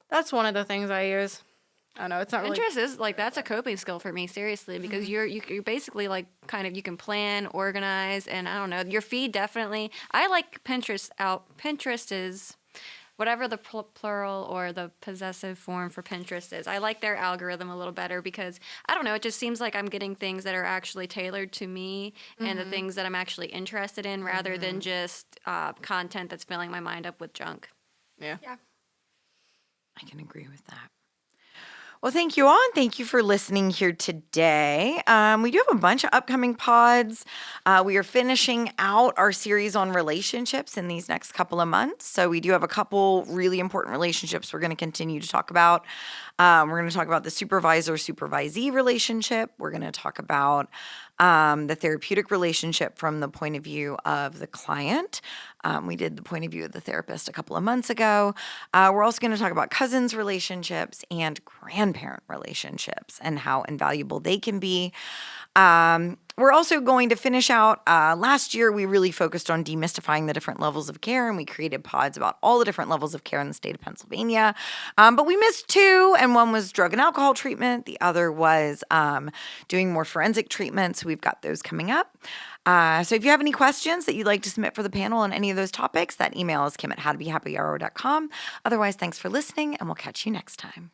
that's one of the things I use. I know it's not really. Pinterest is like, that's a coping skill for me, seriously, because you're basically like kind of, you can plan, organize, and I don't know, your feed definitely. I like Pinterest out. Pinterest is whatever the plural or the possessive form for Pinterest is. I like their algorithm a little better because, I don't know, it just seems like I'm getting things that are actually tailored to me and the things that I'm actually interested in rather than just content that's filling my mind up with junk. Yeah. I can agree with that. Well, thank you all, and thank you for listening here today. We do have a bunch of upcoming pods. We are finishing out our series on relationships in these next couple of months. So we do have a couple really important relationships we're going to continue to talk about. We're going to talk about the supervisor-supervisee relationship. We're going to talk about the therapeutic relationship from the point of view of the client. We did the point of view of the therapist a couple of months ago. We're also going to talk about cousins relationships and grandparent relationships and how invaluable they can be. We're also going to finish out, last year we really focused on demystifying the different levels of care, and we created pods about all the different levels of care in the state of Pennsylvania. But we missed two, and one was drug and alcohol treatment. The other was doing more forensic treatments. We've got those coming up. So if you have any questions that you'd like to submit for the panel on any of those topics, that email is kim@howtobehappyhour.com. Otherwise, thanks for listening, and we'll catch you next time.